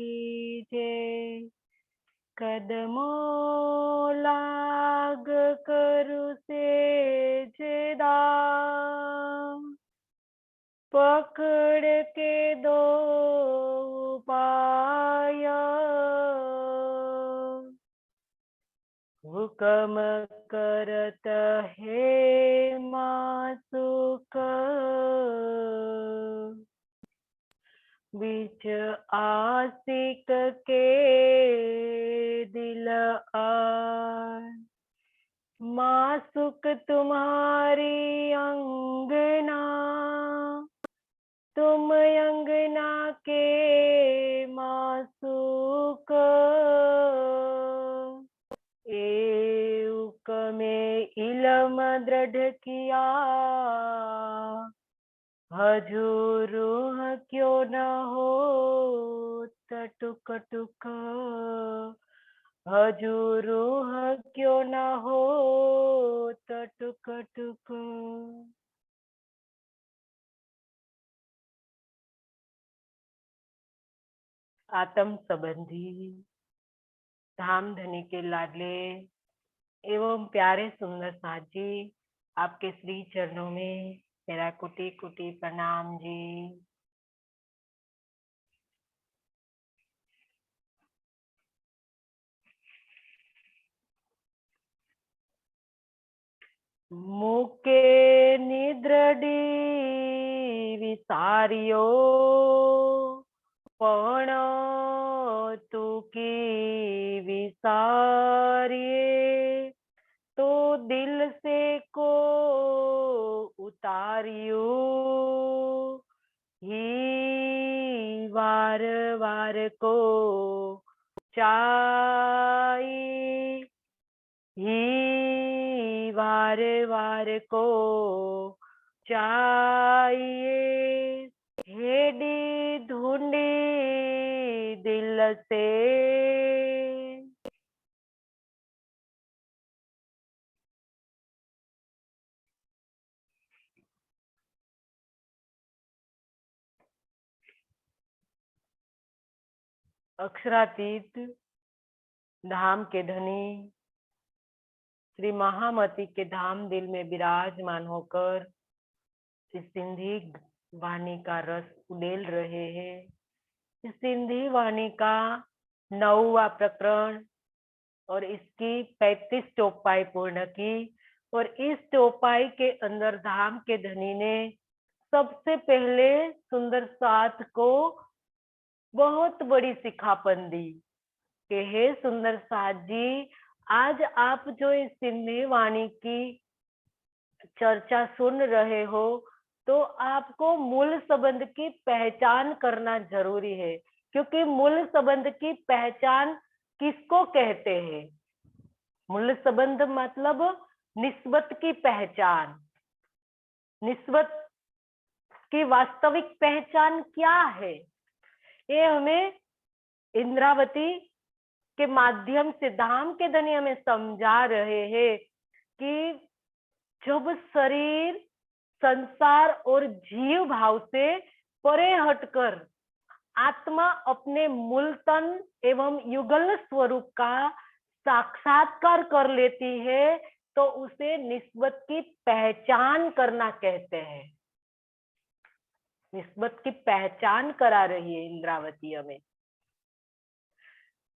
की जय। कदमों लाग करु सेज दाम, पकड़ के दो पाय। हुकम करत है मासुक, बीच आशिक के दिल आर। मासुक तुम्हारी अंगना, तुम अंगना के मासुक। एउक में इलम दृढ़ किया, हजूरुह क्यों न हो टुक टुक। हजूरुह क्यों न हो टुक टुक। आत्म संबंधी धाम धनी के लाडले एवं प्यारे सुंदर साथ जी, आपके श्री चरणों में मेरा कोटि कोटि प्रणाम जी। मुके निद्रडी विसारियो, पण तू की विसारिये तो दिल से को उतारियो। ही वार वार को चाई, ही वार वार को चाहिए। हेडी ढूंढी दिल से, अक्षरातीत धाम के धनी श्री महामती के धाम दिल में विराजमान होकर इस सिंधी वाणी का रस उड़ेल रहे हैं। इस सिंधी वाणी का 9वां प्रकरण और इसकी 35 चौपाई पूर्ण की। और इस चौपाई के अंदर धाम के धनी ने सबसे पहले सुंदर साथ को बहुत बड़ी सिखापन दी कि हे सुंदर साथ जी, आज आप जो इस सिंधी वाणी की चर्चा सुन रहे हो तो आपको मूल संबंध की पहचान करना जरूरी है। क्योंकि मूल संबंध की पहचान किसको कहते हैं? मूल संबंध मतलब निस्बत की पहचान। निस्बत की वास्तविक पहचान क्या है, ये हमें इंद्रावती के माध्यम से धाम के धनी हमें समझा रहे हैं कि जब शरीर, संसार और जीव भाव से परे हटकर आत्मा अपने मूल तन एवं युगल स्वरूप का साक्षात्कार कर लेती है तो उसे निस्बत की पहचान करना कहते हैं। निस्बत की पहचान करा रही है इंद्रावती हमें।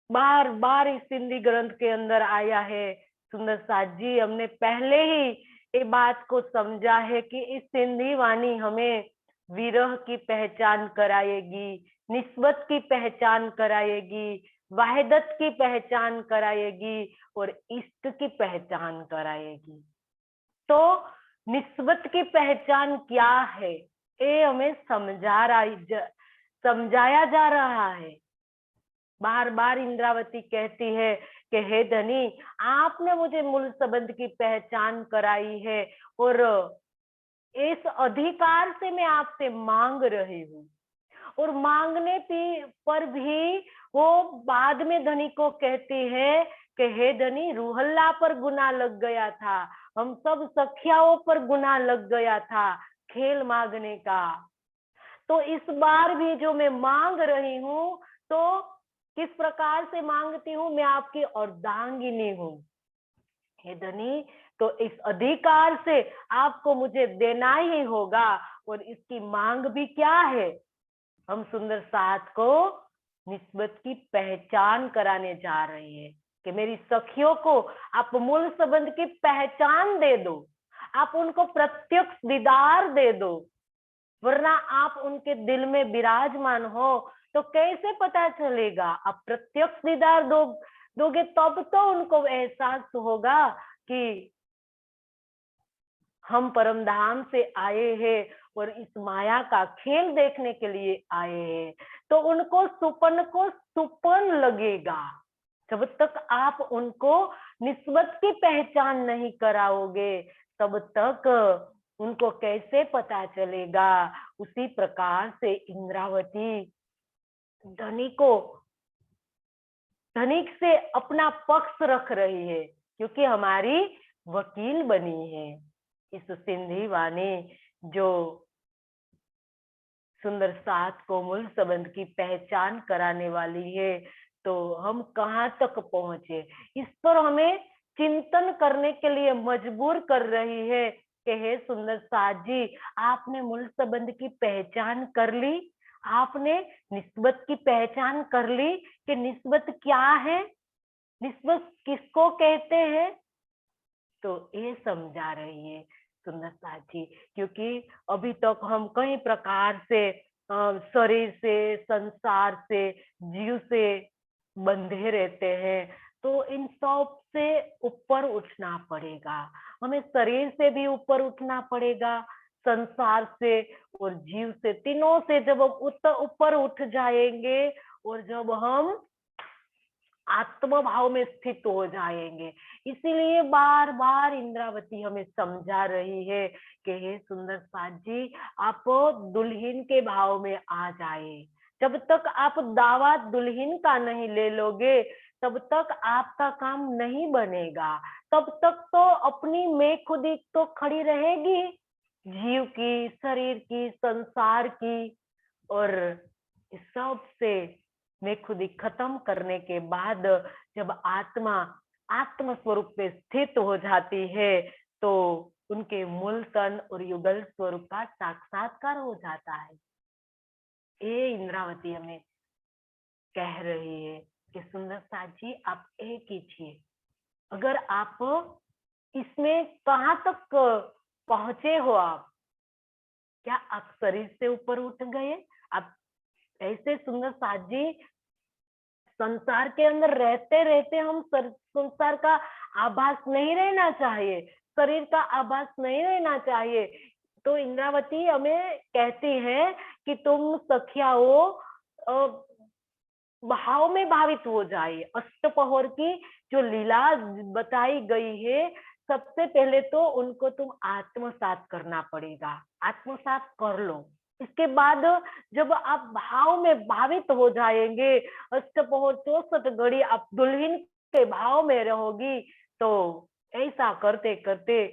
बार बार इस सिंधी ग्रंथ के अंदर आया है। सुंदर साथ जी, हमने पहले ही ये बात को समझा है कि इस सिंधी वाणी हमें विरह की पहचान कराएगी, निस्बत की पहचान कराएगी, वाहिदत की पहचान कराएगी और इष्ट की पहचान कराएगी। तो निस्बत की पहचान क्या है, ये हमें समझाया जा रहा है। बार बार इंद्रावती कहती है कि हे धनी, आपने मुझे मूल संबंध की पहचान कराई है और इस अधिकार से मैं आपसे मांग रही हूँ। और मांगने पर भी वो बाद में धनी को कहती है कि हे धनी, रूहल्ला पर गुनाह लग गया था, हम सब सखियाओं पर गुनाह लग गया था खेल मांगने का। तो इस बार भी जो मैं मांग रही हूँ तो किस प्रकार से मांगती हूँ, मैं आपकी अर्धांगिनी हूँ हे धनी, तो इस अधिकार से आपको मुझे देना ही होगा। और इसकी मांग भी क्या है, हम सुंदर साथ को निस्बत की पहचान कराने जा रहे हैं कि मेरी सखियों को आप मूल संबंध की पहचान दे दो, आप उनको प्रत्यक्ष दीदार दे दो, वरना आप उनके दिल में विराजमान हो तो कैसे पता चलेगा। आप प्रत्यक्ष दीदार दोगे तब तो उनको एहसास होगा कि हम परम धाम से आए हैं और इस माया का खेल देखने के लिए आए हैं। तो उनको सुपन लगेगा। जब तक आप उनको निस्बत की पहचान नहीं कराओगे तब तक उनको कैसे पता चलेगा। उसी प्रकार से इंद्रावती धनिक से अपना पक्ष रख रही है, क्योंकि हमारी वकील बनी है। इस सिंधी वाणी जो सुंदर साथ को मूल संबंध की पहचान कराने वाली है, तो हम कहाँ तक पहुंचे, इस पर हमें चिंतन करने के लिए मजबूर कर रही है कि हे सुंदर साथ जी, आपने मूल संबंध की पहचान कर ली, आपने निस्बत की पहचान कर ली कि निस्बत क्या है, निस्बत किसको कहते हैं। तो ये समझा रही है सुंदर साथ जी, क्योंकि अभी तक हम कई प्रकार से शरीर से, संसार से, जीव से बंधे रहते हैं। तो इन सब से ऊपर उठना पड़ेगा, हमें शरीर से भी ऊपर उठना पड़ेगा, संसार से और जीव से, तीनों से जब हम ऊपर उठ जाएंगे और जब हम आत्म भाव में स्थित हो जाएंगे। इसीलिए बार बार इंद्रावती हमें समझा रही है कि हे सुंदर साथ जी, आप दुल्हन के भाव में आ जाए। जब तक आप दावा दुल्हन का नहीं ले लोगे तब तक आपका काम नहीं बनेगा। तब तक तो अपनी मैं खुदी तो खड़ी रहेगी, जीव की, शरीर की, संसार की। और इस सब से मैं खुद खत्म करने के बाद जब आत्मा आत्म स्वरूप में स्थित हो जाती है तो उनके मूल तन और युगल स्वरूप का साक्षात्कार हो जाता है। ये इंद्रावती हमें कह रही है कि सुंदर साथ जी, आप एक कीजिए। अगर आप इसमें कहाँ तक पहुंचे हो, आप क्या आप शरीर से ऊपर उठ गए? आप ऐसे सुंदर साथ जी, संसार के अंदर रहते रहते हम संसार का आभास नहीं रहना चाहिए, शरीर का आभास नहीं रहना चाहिए। तो इंद्रावती हमें कहती है कि तुम सखियाओ भाव में भावित हो जाए। अष्टपहर की जो लीला बताई गई है, सबसे पहले तो उनको तुम आत्मसात करना पड़ेगा, आत्मसात कर लो। इसके बाद जब आप भाव में भावित हो जाएंगे, अष्टपहर 64 घड़ी आप दुल्हन के भाव में रहोगी, तो ऐसा करते करते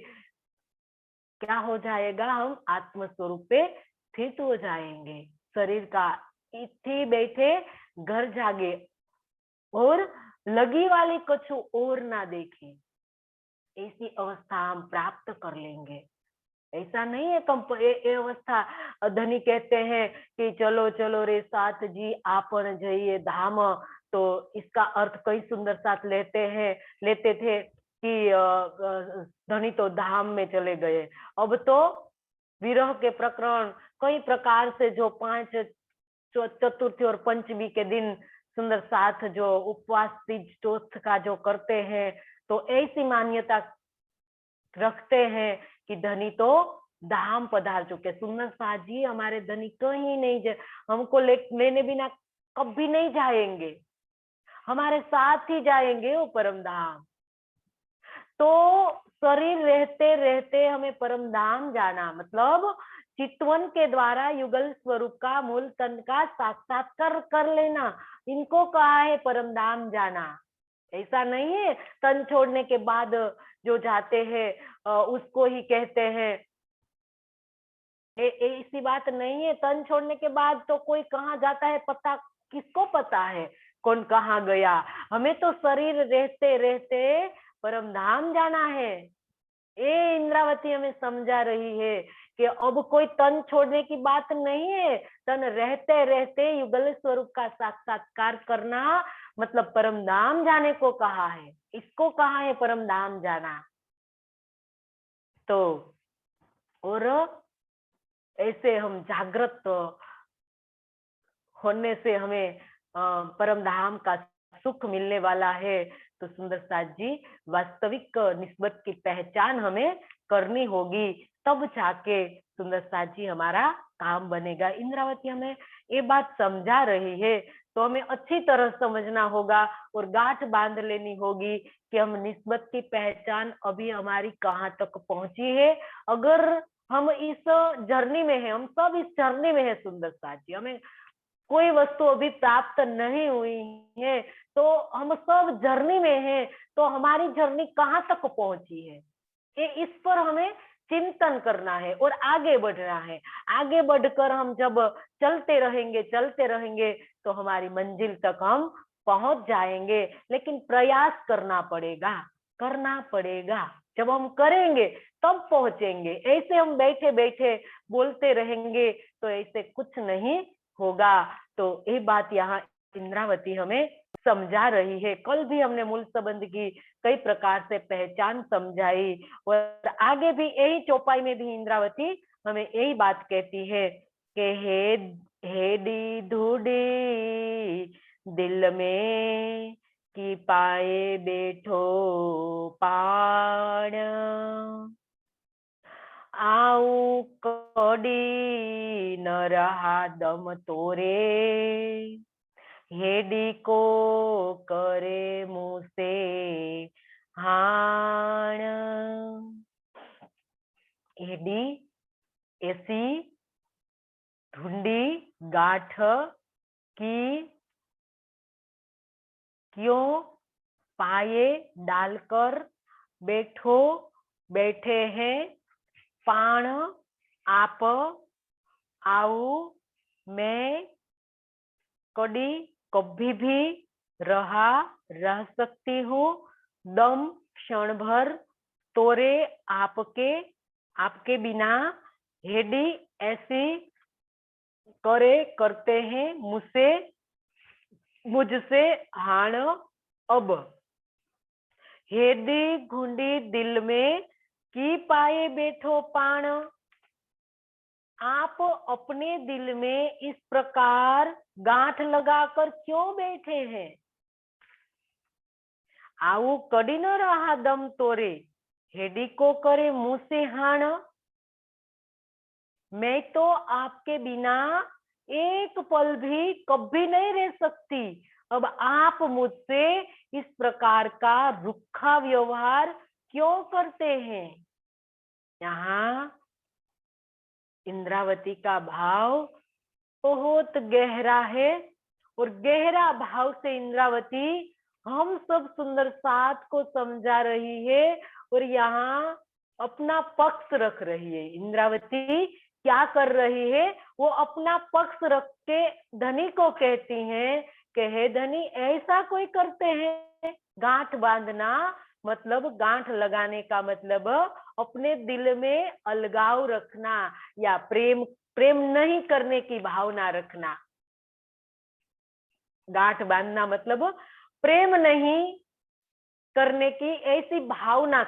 क्या हो जाएगा, हम आत्म स्वरूप पे स्थित हो जाएंगे। शरीर का इथे बैठे घर जागे और लगी वाली कछु और ना देखे, ऐसी अवस्था हम प्राप्त कर लेंगे। ऐसा नहीं है ये अवस्था धनी कहते हैं कि चलो चलो रे साथ जी आपन जाइए धाम। तो इसका अर्थ कई सुंदर साथ लेते थे कि धनी तो धाम में चले गए। अब तो विरह के प्रकरण कई प्रकार से, जो 5 चतुर्थी और पंचमी के दिन सुंदर साथ जो उपवास तीज चौथ का जो करते हैं, तो ऐसी मान्यता रखते हैं कि धनी तो धाम पधार चुके। सुंदर साथ जी, हमारे धनी कहीं नहीं जाए, हमको लेने बिना कभी नहीं जाएंगे, हमारे साथ ही जाएंगे वो परम धाम। तो शरीर रहते रहते हमें परम धाम जाना, मतलब चितवन के द्वारा युगल स्वरूप का मूल तन का साक्षात्कार कर लेना, इनको कहा है परम धाम जाना। ऐसा नहीं है तन छोड़ने के बाद जो जाते हैं उसको ही कहते हैं। ऐसी बात नहीं है, तन छोड़ने के बाद तो कोई कहाँ जाता है पता किसको पता है कौन कहाँ गया। हमें तो शरीर रहते रहते परम धाम जाना है। ये इंद्रावती हमें समझा रही है कि अब कोई तन छोड़ने की बात नहीं है। तन रहते रहते युगल स्वरूप का साक्षात्कार करना मतलब परम धाम जाने को कहा है। इसको कहा है परम धाम जाना। तो और ऐसे हम जागृत होने से हमें परम धाम का सुख मिलने वाला है। तो सुंदर साथ जी वास्तविक निस्बत की पहचान हमें करनी होगी, तब जाके सुंदर साथ जी हमारा काम बनेगा। इंद्रावती हमें ये बात समझा रही है, तो हमें अच्छी तरह समझना होगा और गांठ बांध लेनी होगी कि हम निस्बत की पहचान अभी हमारी कहाँ तक पहुंची है। अगर हम इस जर्नी में है, हम सब इस जर्नी में है सुंदर साथ जी, हमें कोई वस्तु अभी प्राप्त नहीं हुई है, तो हम सब जर्नी में हैं। तो हमारी जर्नी कहाँ तक पहुंची है, ये इस पर हमें चिंतन करना है और आगे बढ़ना है। आगे बढ़कर हम जब चलते रहेंगे तो हमारी मंजिल तक हम पहुंच जाएंगे। लेकिन प्रयास करना पड़ेगा। जब हम करेंगे तब पहुंचेंगे। ऐसे हम बैठे बैठे बोलते रहेंगे तो ऐसे कुछ नहीं होगा। तो ये बात यहाँ इंद्रावती हमें समझा रही है। कल भी हमने मूल संबंध की कई प्रकार से पहचान समझाई और आगे भी यही चौपाई में भी इंद्रावती हमें यही बात कहती है कि हेडी धूडी दिल में की पाए बैठो पाण आऊ कड़ी न रहा दम तोरे हेडी को करे मुसे हाण। हेडी ऐसी ढूंढी गांठ की क्यों पाए डालकर बैठे हैं पाण आप आऊ मैं कड़ी कभी भी रह सकती हूँ दम क्षण भर तोरे आपके बिना हेडी ऐसी करते हैं मुझसे हाण अब। हेडी घुंडी दिल में की पाए बैठो पाण, आप अपने दिल में इस प्रकार गांठ लगाकर क्यों बैठे हैं। आऊ कड़ी न रहा दम तोरे हेडी को करे मुंह से हाण, मैं तो आपके बिना एक पल भी कभी नहीं रह सकती। अब आप मुझसे इस प्रकार का रूखा व्यवहार क्यों करते हैं। यहाँ इंद्रावती का भाव बहुत गहरा है और गहरा भाव से इंद्रावती हम सब सुंदर साथ को समझा रही है और यहाँ अपना पक्ष रख रही है। इंद्रावती क्या कर रही है, वो अपना पक्ष रख के धनी को कहती हैं कि हे धनी ऐसा कोई करते हैं। गांठ बांधना मतलब गांठ लगाने का मतलब अपने दिल में अलगाव रखना या प्रेम नहीं करने की भावना रखना। गांठ बांधना मतलब प्रेम नहीं करने की ऐसी भावना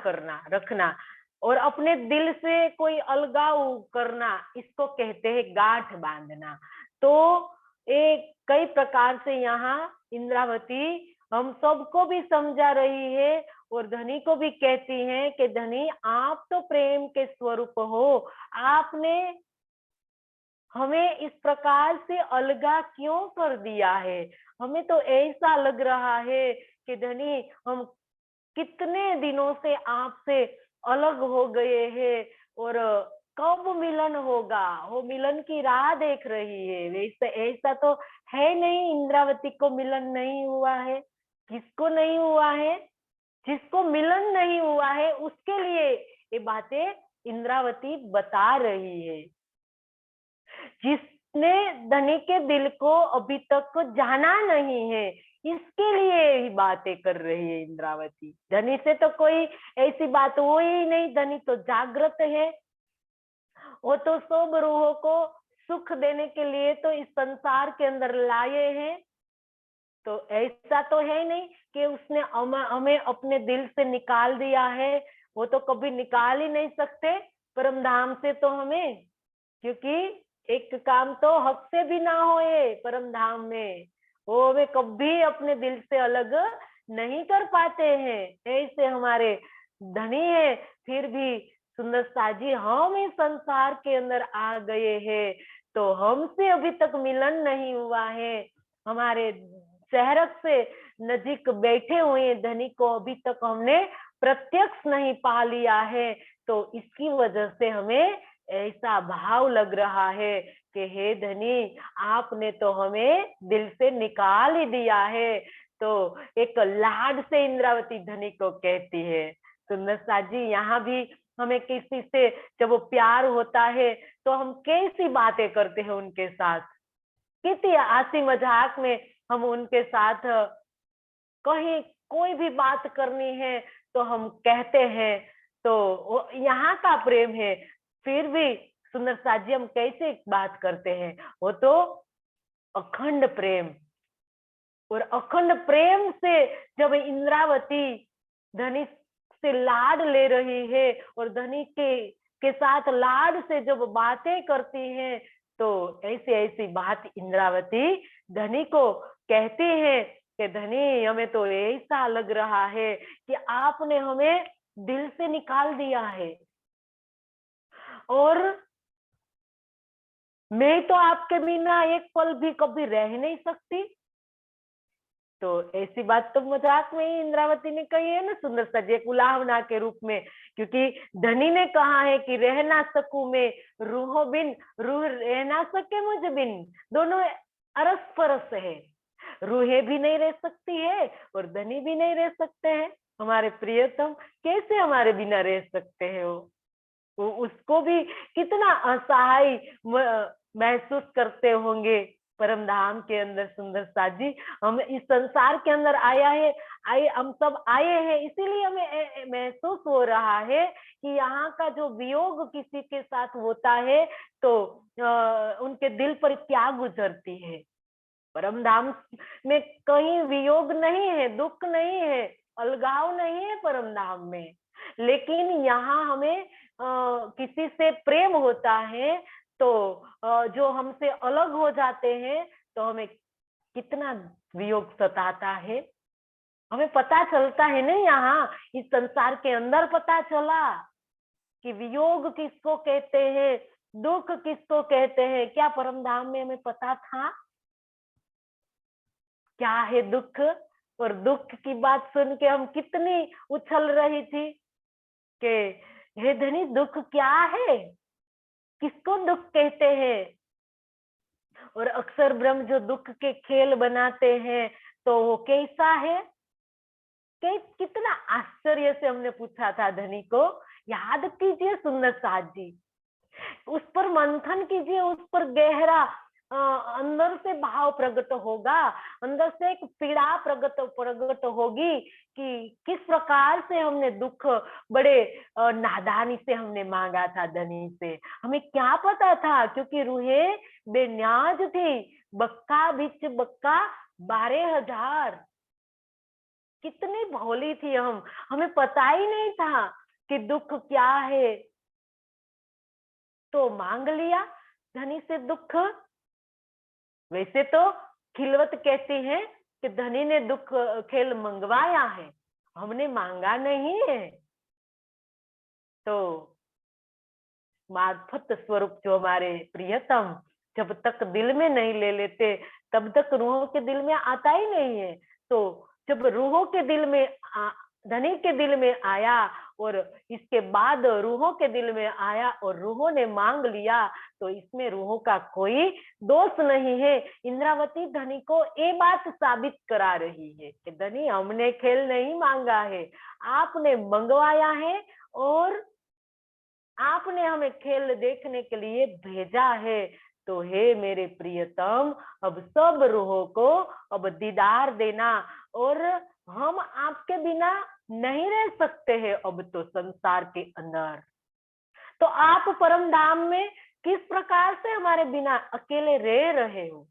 रखना और अपने दिल से कोई अलगाव करना, इसको कहते हैं गांठ बांधना। तो एक कई प्रकार से यहाँ इंद्रावती हम सबको भी समझा रही है और धनी को भी कहती हैं कि धनी आप तो प्रेम के स्वरूप हो, आपने हमें इस प्रकार से अलगा क्यों कर दिया है। हमें तो ऐसा लग रहा है कि धनी हम कितने दिनों से आपसे अलग हो गए हैं और कब मिलन होगा, वो मिलन की राह देख रही है। वैसे ऐसा तो है नहीं इंद्रावती को मिलन नहीं हुआ है। किसको नहीं हुआ है, जिसको मिलन नहीं हुआ है उसके लिए ये बातें इंद्रावती बता रही है। उसने धनी के दिल को अभी तक जाना नहीं है, इसके लिए ही बातें कर रही है इंद्रावती। धनी से तो कोई ऐसी बात हो ही नहीं, धनी तो जागृत है, वो तो सब रूहों को सुख देने के लिए तो इस संसार के अंदर लाए हैं। तो ऐसा तो है नहीं कि उसने हमें अपने दिल से निकाल दिया है, वो तो कभी निकाल ही नहीं सकते परम धाम से तो हमें, क्योंकि एक काम तो हक से भी ना होए परम धाम में, वो हमें कभी अपने दिल से अलग नहीं कर पाते हैं। ऐसे हमारे धनी है, फिर भी सुंदर साजी हम इस संसार के अंदर आ गए हैं, तो हमसे अभी तक मिलन नहीं हुआ है, हमारे शहरक से नजीक बैठे हुए धनी को अभी तक हमने प्रत्यक्ष नहीं पा लिया है। तो इसकी वजह से हमें ऐसा भाव लग रहा है कि हे धनी, आपने तो हमें दिल से निकाल ही दिया है। तो एक लाड से इंद्रावती धनी को कहती है। सुंदर साजी, यहाँ भी हमें किसी से जब वो प्यार होता है तो हम कैसी बातें करते हैं उनके साथ, कितनी हंसी मजाक में हम उनके साथ कहीं कोई भी बात करनी है तो हम कहते हैं, तो यहाँ का प्रेम है। फिर भी सुंदर साजी हम कैसे बात करते हैं, वो तो अखंड प्रेम, और अखंड प्रेम से जब इंद्रावती धनी से लाड ले रही है और धनी के साथ लाड से जब बातें करती है, तो ऐसी ऐसी बात इंद्रावती धनी को कहती है कि धनी, हमें तो ऐसा लग रहा है कि आपने हमें दिल से निकाल दिया है, और मैं तो आपके बिना एक पल भी कभी रह नहीं सकती। तो ऐसी बात तो मजाक में ही इंद्रावती ने कही है ना सुंदर साजी, एक उलाहना के रूप में, क्योंकि धनी ने कहा है कि रह ना सकूं मैं रूहों बिन, रूह रह ना सके मुझ बिन, दोनों अरस परस है, रूहें भी नहीं रह सकती है और धनी भी नहीं रह सकते हैं। हमारे प्रियतम कैसे हमारे बिना रह सकते हैं, वो उसको भी कितना असहाय महसूस करते होंगे परम धाम के अंदर। सुंदर साजी, हम इस संसार के अंदर आए हम सब आए हैं, इसीलिए हमें महसूस हो रहा है कि यहाँ का जो वियोग किसी के साथ होता है तो उनके दिल पर क्या गुजरती है। परम धाम में कहीं वियोग नहीं है, दुख नहीं है, अलगाव नहीं है परम धाम में, लेकिन यहाँ हमें किसी से प्रेम होता है तो जो हमसे अलग हो जाते हैं तो हमें कितना वियोग सताता है, हमें पता चलता है ना, यहाँ इस संसार के अंदर पता चला कि वियोग किसको कहते हैं, दुख किसको कहते हैं। क्या परम धाम में हमें पता था क्या है दुख, और दुख की बात सुन के हम कितनी उछल रही थी कि हे धनी, दुख क्या है, किसको दुख कहते हैं। और अक्सर ब्रह्म जो दुख के खेल बनाते हैं तो वो कैसा है, कितना आश्चर्य से हमने पूछा था धनी को, याद कीजिए सुंदर साज जी, उस पर मंथन कीजिए, उस पर गहरा अंदर से भाव प्रकट होगा, अंदर से एक पीड़ा प्रकट होगी कि किस प्रकार से हमने दुख बड़े नादानी से हमने मांगा था धनी से। हमें क्या पता था, क्योंकि रूहें बेन्याज थी, बक्का बिच बक्का 12,000, कितनी भोली थी हम, हमें पता ही नहीं था कि दुख क्या है, तो मांग लिया धनी से दुख। वैसे तो खिलवत कहती है कि धनी ने दुख खेल मंगवाया है, हमने मांगा नहीं है। तो मार्फत स्वरूप जो हमारे प्रियतम जब तक दिल में नहीं ले लेते तब तक रूहों के दिल में आता ही नहीं है। तो जब रूहों के दिल में धनी के दिल में आया और इसके बाद रूहों के दिल में आया और रूहों ने मांग लिया, तो इसमें रूहों का कोई दोष नहीं है। इंद्रावती धनी को ये बात साबित करा रही है कि धनी, हमने खेल नहीं मांगा है, आपने मंगवाया है और आपने हमें खेल देखने के लिए भेजा है। तो हे मेरे प्रियतम, अब सब रूहों को अब दीदार देना, और हम आपके बिना नहीं रह सकते हैं अब तो संसार के अंदर। तो आप परम धाम में किस प्रकार से हमारे बिना अकेले रह रहे हो?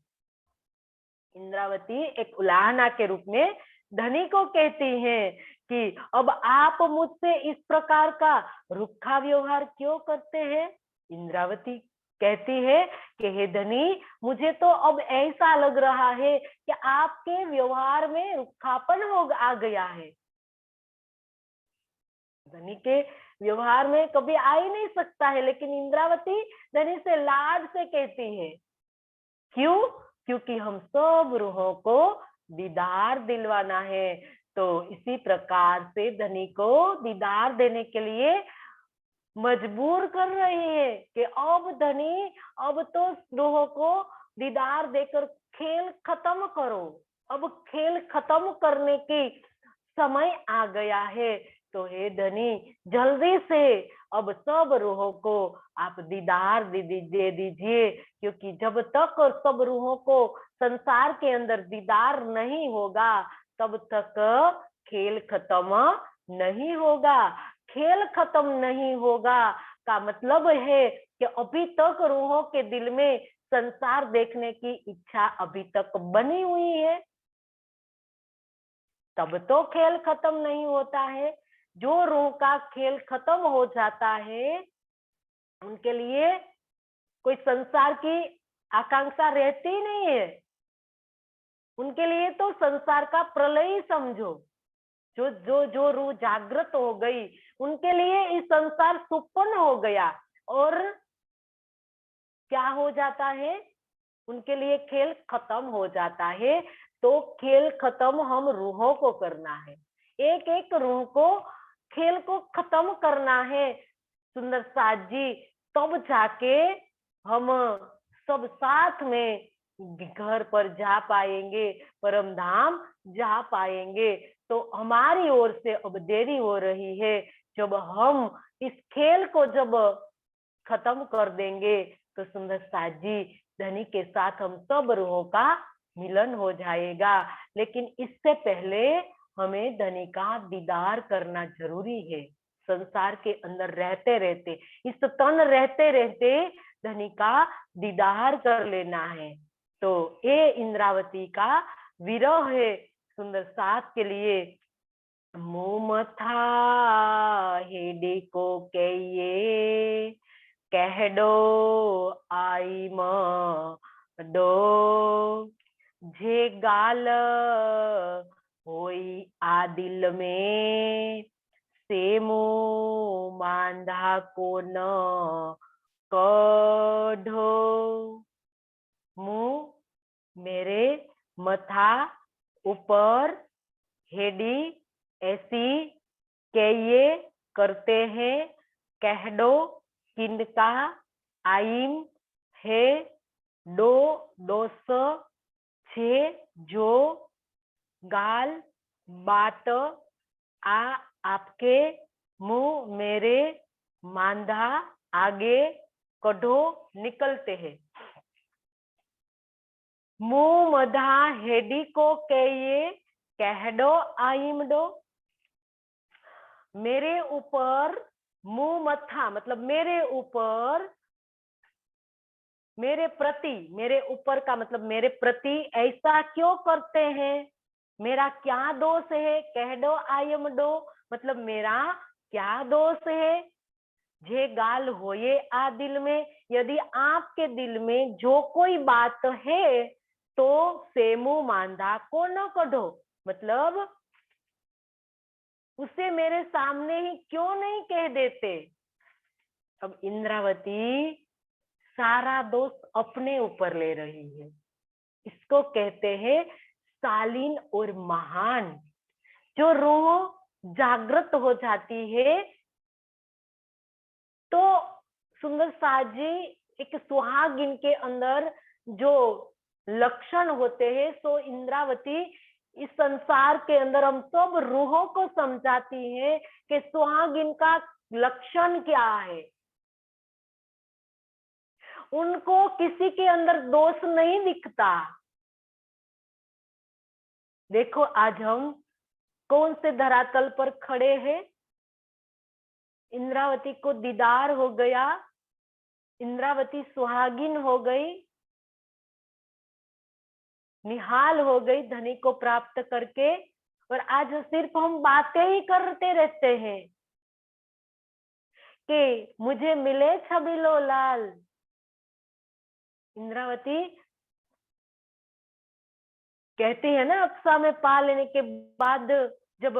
इंद्रावती एक उलाहना के रूप में धनी को कहती है कि अब आप मुझसे इस प्रकार का रूखा व्यवहार क्यों करते हैं? इंद्रावती कहती है कि हे धनी, मुझे तो अब ऐसा लग रहा है कि आपके व्यवहार में रूखापन आ गया है। धनी के व्यवहार में कभी आ ही नहीं सकता है, लेकिन इंद्रावती धनी से लाड से कहती है, क्यों? क्योंकि हम सब रूहों को दीदार दिलवाना है। तो इसी प्रकार से धनी को दीदार देने के लिए मजबूर कर रही है कि अब धनी, अब तो रूहों को दीदार देकर खेल खत्म करो, अब खेल खत्म करने की समय आ गया है। तो हे धनी, जल्दी से अब सब रूहों को आप दीदार दे दीजिए, क्योंकि जब तक सब रूहों को संसार के अंदर दीदार नहीं होगा, तब तक खेल खत्म नहीं होगा। खेल खत्म नहीं होगा का मतलब है कि अभी तक रूहों के दिल में संसार देखने की इच्छा अभी तक बनी हुई है, तब तो खेल खत्म नहीं होता है। जो रूह का खेल खत्म हो जाता है, उनके लिए कोई संसार की आकांक्षा रहती ही नहीं है। उनके लिए तो संसार का प्रलय ही समझो। जो जो जो रूह जागृत हो गई, उनके लिए इस संसार सुपन हो गया, और क्या हो जाता है? उनके लिए खेल खत्म हो जाता है। तो खेल खत्म हम रूहों को करना है, एक एक रूह को खेल को खत्म करना है सुंदर साथ जी, तब जाके हम सब साथ में घर पर जा पाएंगे, परम धाम जा पाएंगे। तो हमारी ओर से अब देरी हो रही है। जब हम इस खेल को जब खत्म कर देंगे, तो सुंदर साथ जी, धनी के साथ हम सब रूहों का मिलन हो जाएगा। लेकिन इससे पहले हमें धनी का दीदार करना जरूरी है। संसार के अंदर रहते रहते, इस तन रहते रहते धनी का दीदार कर लेना है। तो ये इंद्रावती का विरह है सुंदर साथ के लिए। मुमथा हेडी को कहिए कहडो आई डो, जे गाल होई आ दिल में, सेमो मांधा को न कढो। मुंह मेरे मथा ऊपर हेडी ऐसी कहिए करते हैं, कह दो किनका, आइम है, डो दोस छे जो, गाल बात आ आपके, मुंह मेरे मांधा आगे कढ़ो निकलते हैं। मुंह मधा हेडी को कहिए कह दो आइम दो। मेरे ऊपर मुंह मथा मतलब मेरे ऊपर, मेरे प्रति, मेरे ऊपर का मतलब मेरे प्रति ऐसा क्यों करते हैं? मेरा क्या दोष है? कह दो आयम दो मतलब मेरा क्या दोष है? जे गाल होए आ दिल में, यदि आपके दिल में जो कोई बात है तो सेमु मांधा को न कढ़ो, मतलब उसे मेरे सामने ही क्यों नहीं कह देते? अब इंद्रावती सारा दोष अपने ऊपर ले रही है। इसको कहते हैं शालीन और महान। जो रूह जागृत हो जाती है तो सुंदर साजी एक सुहागिन के अंदर जो लक्षण होते हैं, सो इंद्रावती इस संसार के अंदर हम सब रूहों को समझाती है कि सुहागिन का लक्षण क्या है। उनको किसी के अंदर दोष नहीं दिखता। देखो आज हम कौन से धरातल पर खड़े हैं। इंद्रावती को दीदार हो गया, इंद्रावती सुहागिन हो गई, निहाल हो गई धनी को प्राप्त करके, और आज सिर्फ हम बातें ही करते रहते हैं कि मुझे मिले छबीलो लाल। इंद्रावती कहती है ना, अप्सरा में पा लेने के बाद जब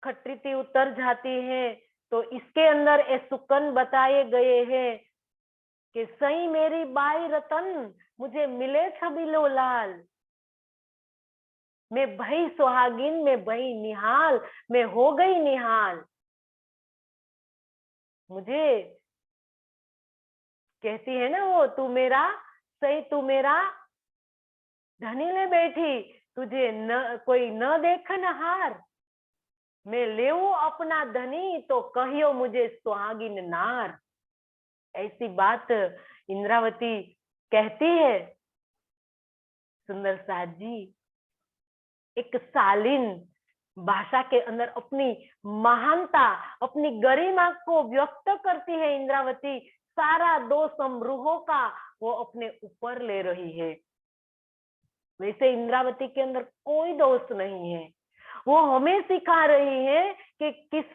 खट्रीती उतर जाती है तो इसके अंदर ये सुकन बताए गए हैं कि सही मेरी बाई रतन मुझे मिले छबीलो लाल। मैं भई सुहागिन, मैं भई निहाल, मैं हो गई निहाल। मुझे कहती है ना वो, तू मेरा सही, तू मेरा धनी ले बैठी, तुझे न कोई न देख नहार। मैं लेऊ अपना धनी तो कहियो मुझे सुहागिन नार। ऐसी बात इंद्रावती कहती है। सुंदर साथ जी एक शालीन भाषा के अंदर अपनी महानता, अपनी गरिमा को व्यक्त करती है इंद्रावती। सारा दोष समरूहों का वो अपने ऊपर ले रही है। वैसे इंद्रावती के अंदर कोई दोष नहीं है। वो हमें सिखा रही है कि किस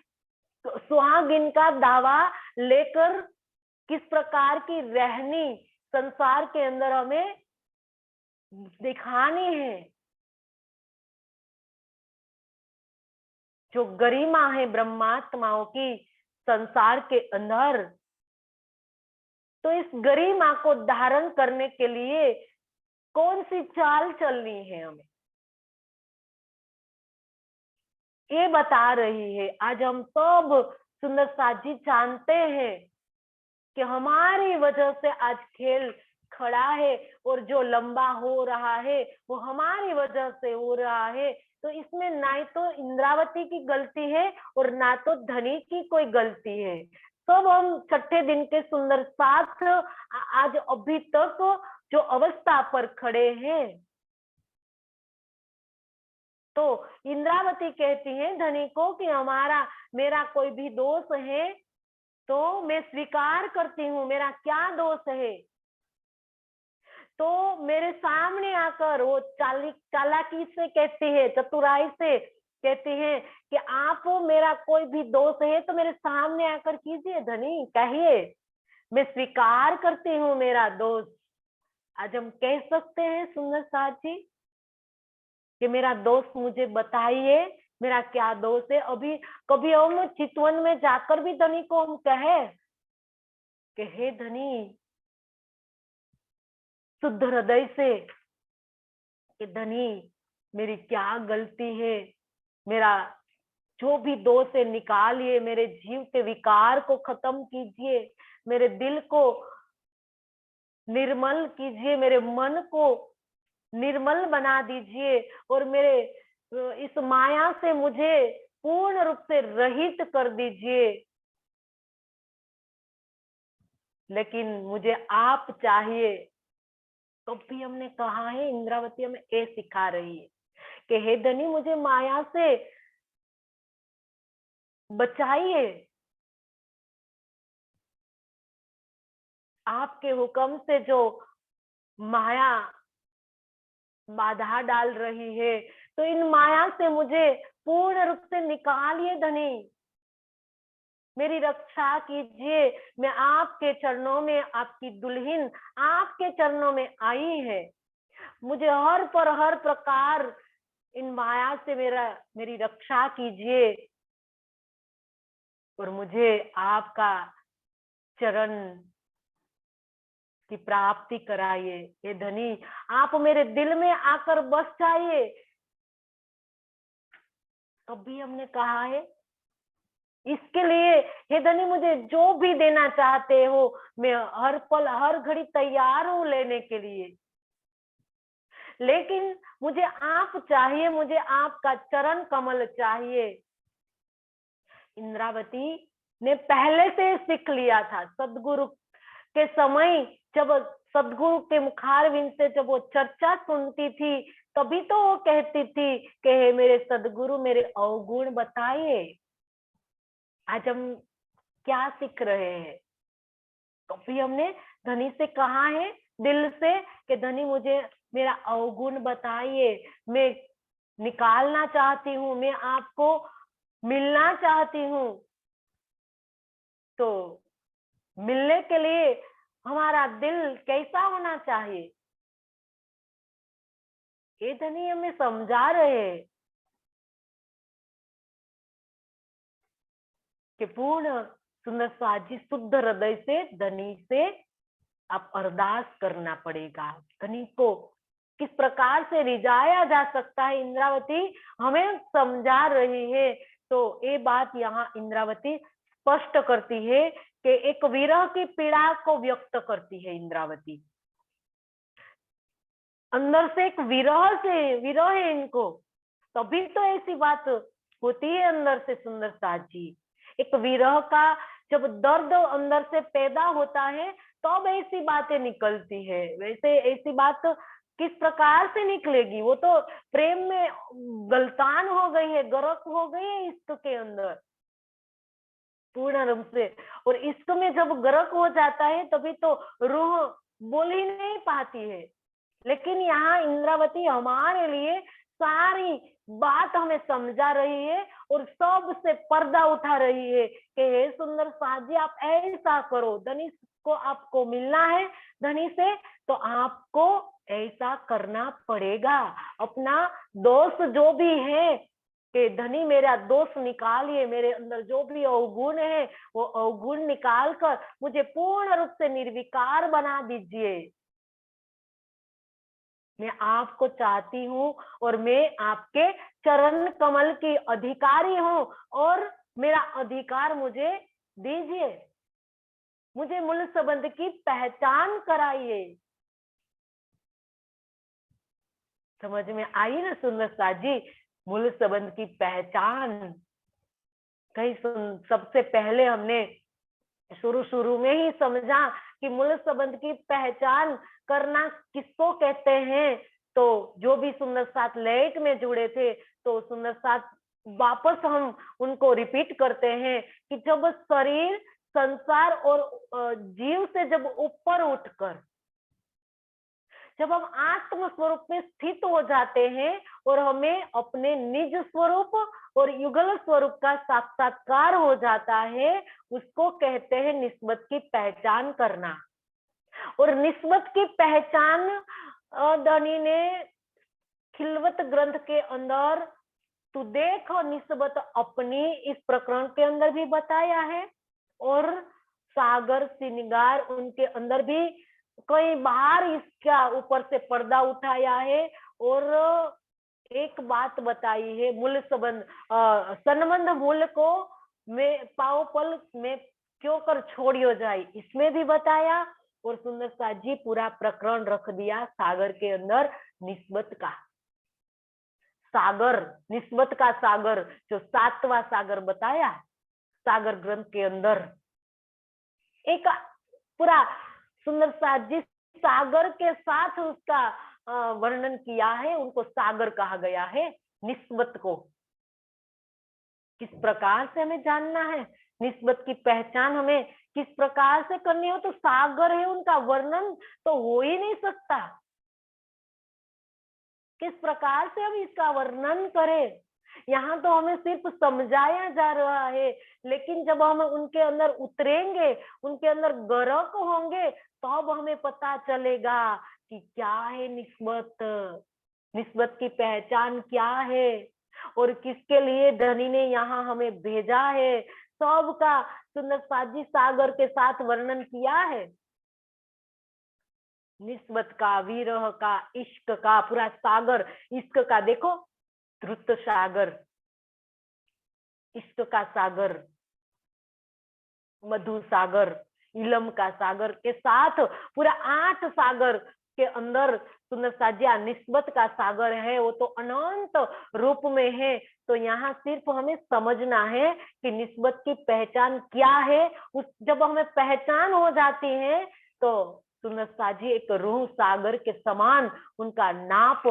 सुहागिन का दावा लेकर किस प्रकार की रहनी संसार के अंदर हमें दिखानी है। जो गरिमा है ब्रह्मात्माओं की संसार के अंदर, तो इस गरिमा को धारण करने के लिए कौन सी चाल चलनी है हमें, ये बता रही है। आज हम सब सुंदर साजी जानते हैं कि हमारी वजह से आज खेल खड़ा है, और जो लंबा हो रहा है वो हमारी वजह से हो रहा है। तो इसमें ना तो इंद्रावती की गलती है और ना तो धनी की कोई गलती है। सब हम छठे दिन के सुंदर साथ आज अभी तक जो अवस्था पर खड़े हैं। तो इंद्रावती कहती है धनी को कि मेरा कोई भी दोष है तो मैं स्वीकार करती हूँ, मेरा क्या दोष है। तो मेरे सामने आकर वो चालाकी से कहती है, चतुराई से कहती है कि आप मेरा कोई भी दोष है तो मेरे सामने आकर कीजिए धनी, कहिए, मैं स्वीकार करती हूँ मेरा दोष। आज हम कह सकते हैं सुंदर साथी कि मेरा दोष मुझे बताइए, मेरा क्या दोष है। अभी कभी हम चितवन में जाकर भी धनी को हम कहे कि हे धनी, शुद्ध हृदय से कि धनी मेरी क्या गलती है, मेरा जो भी दोष है निकालिए, मेरे जीव के विकार को खत्म कीजिए, मेरे दिल को निर्मल कीजिए, मेरे मन को निर्मल बना दीजिए, और मेरे इस माया से मुझे पूर्ण रूप से रहित कर दीजिए। लेकिन मुझे आप चाहिए। कभी हमने कहा है, इंद्रावती हमें ये सिखा रही है कि हे धनी मुझे माया से बचाइए, आपके हुक्म से जो माया बाधा डाल रही है, तो इन माया से मुझे पूर्ण रूप से निकालिए धनी, मेरी रक्षा कीजिए। मैं आपके चरणों में, आपकी दुल्हन आपके चरणों में आई है। मुझे हर प्रकार इन माया से मेरी रक्षा कीजिए, और मुझे आपका चरण की प्राप्ति कराइए। हे धनी आप मेरे दिल में आकर बस जाइए। कभी हमने कहा है इसके लिए, हे धनी मुझे जो भी देना चाहते हो मैं हर पल हर घड़ी तैयार हूं लेने के लिए, लेकिन मुझे आप चाहिए, मुझे आपका चरण कमल चाहिए। इंद्रावती ने पहले से सीख लिया था, सदगुरु के समय जब सदगुरु के मुखारविंद से जब वो चर्चा सुनती थी, तभी तो वो कहती थी कि हे मेरे सदगुरु मेरे अवगुण बताइए। आज हम क्या सीख रहे हैं? कभी हमने धनी से कहा है दिल से कि धनी मुझे मेरा अवगुण बताइए, मैं निकालना चाहती हूँ, मैं आपको मिलना चाहती हूँ। तो मिलने के लिए हमारा दिल कैसा होना चाहिए? ये धनी हमें समझा रहे हैं कि पूर्ण सुंदर साजी शुद्ध हृदय से धनी से आप अरदास करना पड़ेगा। धनी को किस प्रकार से रिझाया जा सकता है, इंद्रावती हमें समझा रही है। तो ये बात यहाँ इंद्रावती स्पष्ट करती है कि एक विरह की पीड़ा को व्यक्त करती है इंद्रावती। अंदर से एक विरह है इनको, तभी तो ऐसी बात होती है अंदर से सुंदर साजी। एक विरह का जब दर्द अंदर से पैदा होता है तब ऐसी बातें निकलती है। वैसे ऐसी बात किस प्रकार से निकलेगी? वो तो प्रेम में गलतान हो गई है, गर्क हो गई है इश्क के अंदर पूर्ण रूप से। और इश्क में जब गर्क हो जाता है तभी तो रूह बोल ही नहीं पाती है। लेकिन यहाँ इंद्रावती हमारे लिए सारी बात हमें समझा रही है और सबसे पर्दा उठा रही है कि हे सुंदर साजी आप ऐसा करो, धनी को आपको मिलना है धनी से तो आपको ऐसा करना पड़ेगा। अपना दोष जो भी है कि धनी मेरा दोष निकालिए, मेरे अंदर जो भी अवगुण है वो अवगुण निकाल कर मुझे पूर्ण रूप से निर्विकार बना दीजिए। मैं आपको चाहती हूँ और मैं आपके चरण कमल की अधिकारी हूँ और मेरा अधिकार मुझे दीजिए, मुझे मूल संबंध की पहचान कराइए। समझ में आई ना सुंदर साजी? मूल संबंध की पहचान कहीं सबसे पहले हमने शुरू में ही समझा कि मूल संबंध की पहचान करना किसको कहते हैं। तो जो भी सुंदर साथ लेट में जुड़े थे तो सुंदर साथ वापस हम उनको रिपीट करते हैं कि जब शरीर संसार और जीव से जब ऊपर उठकर जब हम आत्म स्वरूप में स्थित हो जाते हैं और हमें अपने निज स्वरूप और युगल स्वरूप का साक्षात्कार हो जाता है, उसको कहते हैं निस्बत की पहचान करना। और निस्बत की पहचान धनी ने खिलवत ग्रंथ के अंदर तू देख निस्बत अपनी इस प्रकरण के अंदर भी बताया है और सागर श्रृंगार उनके अंदर भी कई बार इसका ऊपर से पर्दा उठाया है और एक बात बताई है, मूल संबंध संबंध मूल को मैं पाओ पल में क्यों कर छोड़ियो जाए, इसमें भी बताया। और सुंदर साजी पूरा प्रकरण रख दिया सागर के अंदर निस्बत का सागर, निस्बत का सागर, जो 7वां सागर बताया सागर ग्रंथ के अंदर। एक पूरा सुंदर साजी सागर के साथ उसका वर्णन किया है, उनको सागर कहा गया है। निस्बत को किस प्रकार से हमें जानना है, निस्बत की पहचान हमें किस प्रकार से करनी हो, तो सागर है, उनका वर्णन तो हो ही नहीं सकता। किस प्रकार से हम इसका वर्णन करें? यहाँ तो हमें सिर्फ समझाया जा रहा है, लेकिन जब हम उनके अंदर उतरेंगे, उनके अंदर गर्क होंगे, तब हमें पता चलेगा कि क्या है निस्बत, निस्बत की पहचान क्या है और किसके लिए धनी ने यहाँ हमें भेजा है। सबका सुंदर साजी सागर के साथ वर्णन किया है, निस्बत का, विरह का, इश्क का, पूरा सागर। इश्क का देखो, द्रुत सागर, इश्क का सागर, मधु सागर, इलम का सागर के साथ पूरा 8 सागर के अंदर सुंदर साजिया निस्बत का सागर है, वो तो अनंत रूप में है। तो यहाँ सिर्फ हमें समझना है कि निस्बत की पहचान क्या है। उस जब हमें पहचान हो जाती है तो सुंदर साजी एक रूह सागर के समान उनका नाप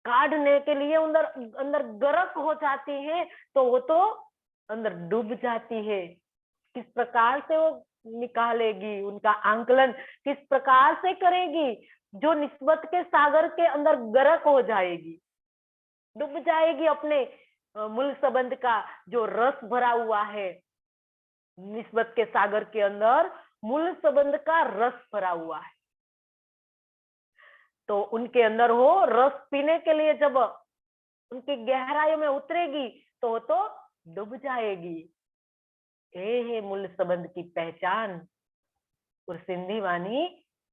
काढ़ने के लिए अंदर अंदर गर्क हो जाती है, तो वो तो अंदर डूब जाती है। किस प्रकार से वो निकालेगी, उनका आंकलन किस प्रकार से करेगी, जो निस्बत के सागर के अंदर गर्क हो जाएगी, डूब जाएगी अपने मूल संबंध का जो रस भरा हुआ है। निस्बत के सागर के अंदर मूल संबंध का रस भरा हुआ है, तो उनके अंदर हो रस पीने के लिए जब उनकी गहराई में उतरेगी तो वो तो डूब जाएगी। ये है मूल संबंध की पहचान। और सिंधी वाणी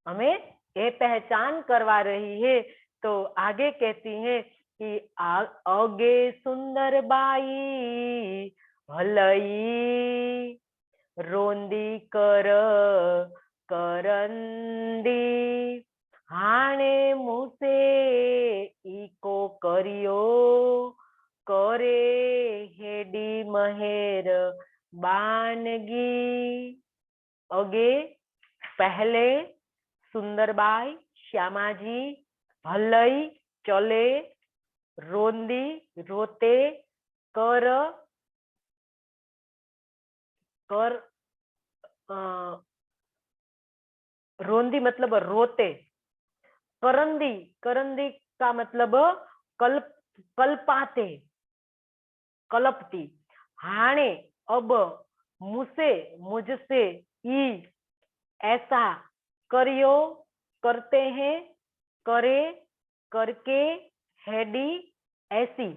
हमें ये पहचान करवा रही है। तो आगे कहती है कि आगे सुंदर बाई भलई रोंदी कर करंदी हाणे मुसे ईको करियो करे हेडी महेर बानगी। अगे पहले सुंदरबाई श्यामाजी भलई चले, रोंदी रोते, कर कर रोंदी मतलब रोते, करंदी करंदी का मतलब कल्प कल्पाते कल्पती, हाणे अब मुझसे मुझसे ई ऐसा करियो करते हैं, करे करके, हेडी ऐसी।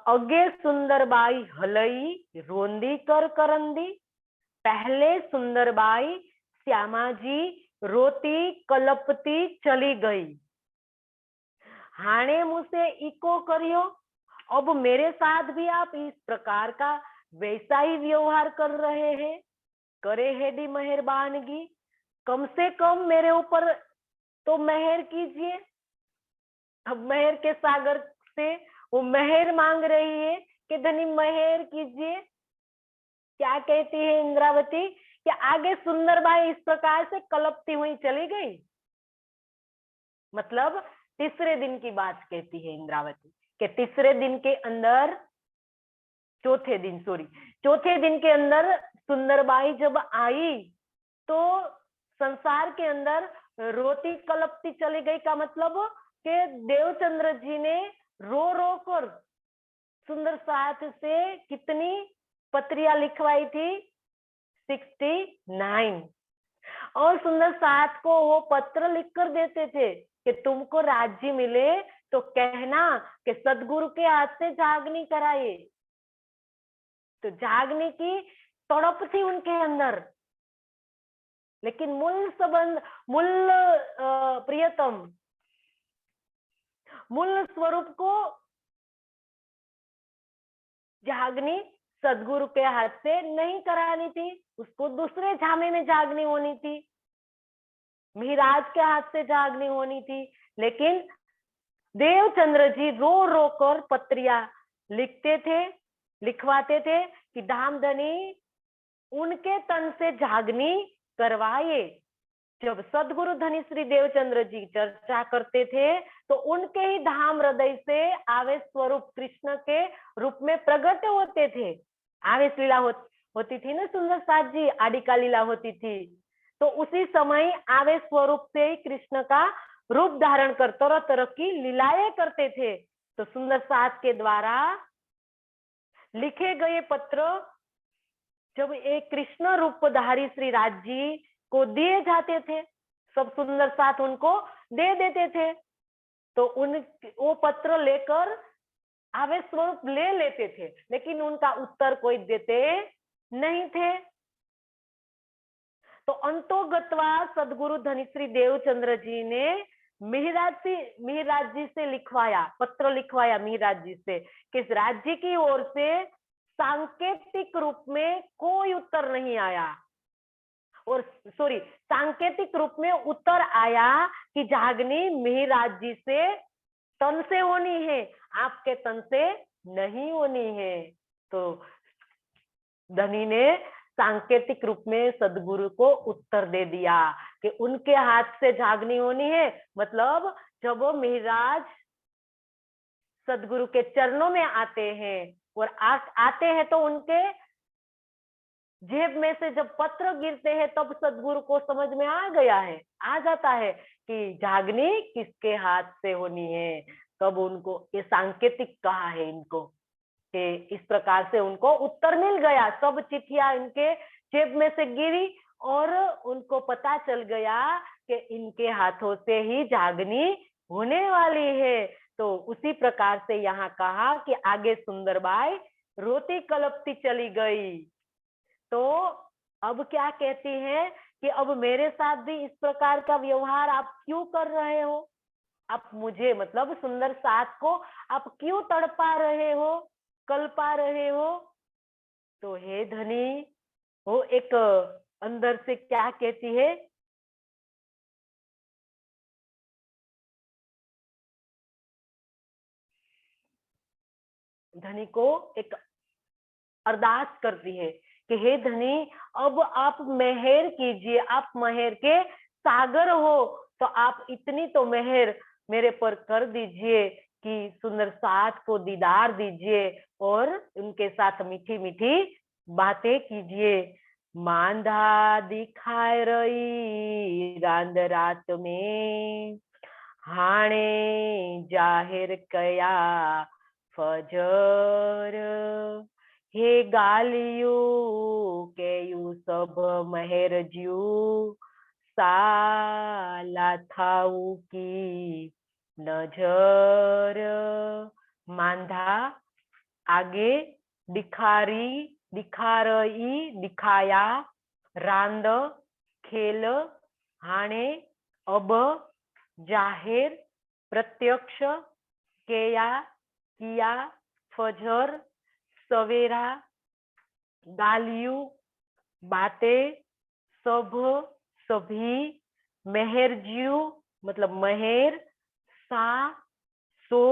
अगे सुंदरबाई हलई रोंदी कर करंदी, पहले सुंदरबाई श्यामाजी रोती कलपती चली गई। हाणे मुझसे इको करियो, अब मेरे साथ भी आप इस प्रकार का वैसा ही व्यवहार कर रहे हैं, करे हेडी मेहरबानगी, कम से कम मेरे ऊपर तो मेहर कीजिए। अब मेहर के सागर से वो मेहर मांग रही है कि धनी मेहर कीजिए। क्या कहती है इंद्रावती कि आगे सुंदरबाई इस प्रकार से कलपती हुई चली गई। मतलब तीसरे दिन की बात कहती है इंद्रावती कि तीसरे दिन के अंदर चौथे दिन के अंदर सुंदरबाई जब आई तो संसार के अंदर रोती कलपती चली गई का मतलब कि देवचंद्र जी ने रो रो कर सुंदर साथ से कितनी पत्रियां लिखवाई थी, 69। और सुंदर साथ को वो पत्र लिखकर देते थे कि तुमको राज्य मिले तो कहना कि सदगुरु के हाथ से जागनी कराए। तो जागने की तड़प थी उनके अंदर, लेकिन मूल संबंध, मूल प्रियतम, मूल स्वरूप को जागनी सदगुरु के हाथ से नहीं करानी थी, उसको दूसरे झामे में जागनी होनी थी, मिहिराज के हाथ से जागनी होनी थी। लेकिन देवचंद्र जी रो रो कर पत्रियां लिखते थे, लिखवाते थे कि धामधनी उनके तन से जागनी करवाए। जब सदगुरु धनी श्री देवचंद्र जी चर्चा करते थे तो उनके ही धाम हृदय से आवेश स्वरूप कृष्ण के रूप में प्रकट होते थे। आवेश लीला होती थी ना सुंदर साथ जी, आदिका लीला होती थी, तो उसी समय आवेश स्वरूप से ही कृष्ण का रूप धारण कर तरह तरह की लीलाएं करते थे। तो सुंदर साथ के द्वारा लिखे गए पत्र जब एक कृष्ण रूपधारी श्री राज जी को दिए जाते थे, सब सुंदर साथ उनको दे देते थे, तो वो पत्र लेकर आवेश स्वरूप ले लेते थे, लेकिन उनका उत्तर कोई देते नहीं थे। तो अंतोगत्वा सदगुरु धनीश्री देवचंद्र जी ने मिहिराज जी से लिखवाया, पत्र लिखवाया मिहिराज जी से कि राज्य की ओर से सांकेतिक रूप में कोई उत्तर नहीं आया, और सांकेतिक रूप में उत्तर आया कि जागनी मिहिराज जी से तन से होनी है, आपके तन से नहीं होनी है। तो धनी ने सांकेतिक रूप में सदगुरु को उत्तर दे दिया कि उनके हाथ से झागनी होनी है। मतलब जब वो मिहिराज सदगुरु के चरणों में आते हैं और आते हैं तो उनके जेब में से जब पत्र गिरते हैं तब सदगुरु को समझ में आ जाता है कि झागनी किसके हाथ से होनी है। तब उनको ये सांकेतिक कहा है इनको कि इस प्रकार से उनको उत्तर मिल गया। सब चिट्ठियां इनके जेब में से गिरी और उनको पता चल गया कि इनके हाथों से ही झागनी होने वाली है। तो उसी प्रकार से यहाँ कहा कि आगे सुंदरबाई रोती कलपती चली गई। तो अब क्या कहती है कि अब मेरे साथ भी इस प्रकार का व्यवहार आप क्यों कर रहे हो? आप मुझे मतलब सुंदर साथ को आप क्यों तड़पा रहे हो, कल्पा रहे हो? तो हे धनी, वो एक अंदर से क्या कहती है, धनी को एक अरदास करती है कि हे धनी, अब आप मेहर कीजिए, आप मेहर के सागर हो, तो आप इतनी तो मेहर मेरे पर कर दीजिए कि सुंदर साथ को दीदार दीजिए और उनके साथ मीठी मीठी बातें कीजिए। मांधा दिखाए रही रांद रात में, हाणे जाहिर कया फजर, हे गालियू के यू सब महर ज्यू, साला थाऊ की नजर। मांधा आगे दिखा रही, दिखाया, रांद खेल, हाणे अब जाहिर प्रत्यक्ष, किया फजर सवेरा, गालियू बातें, सब सभी, मेहरज्यू मतलब मेहर, सा सो,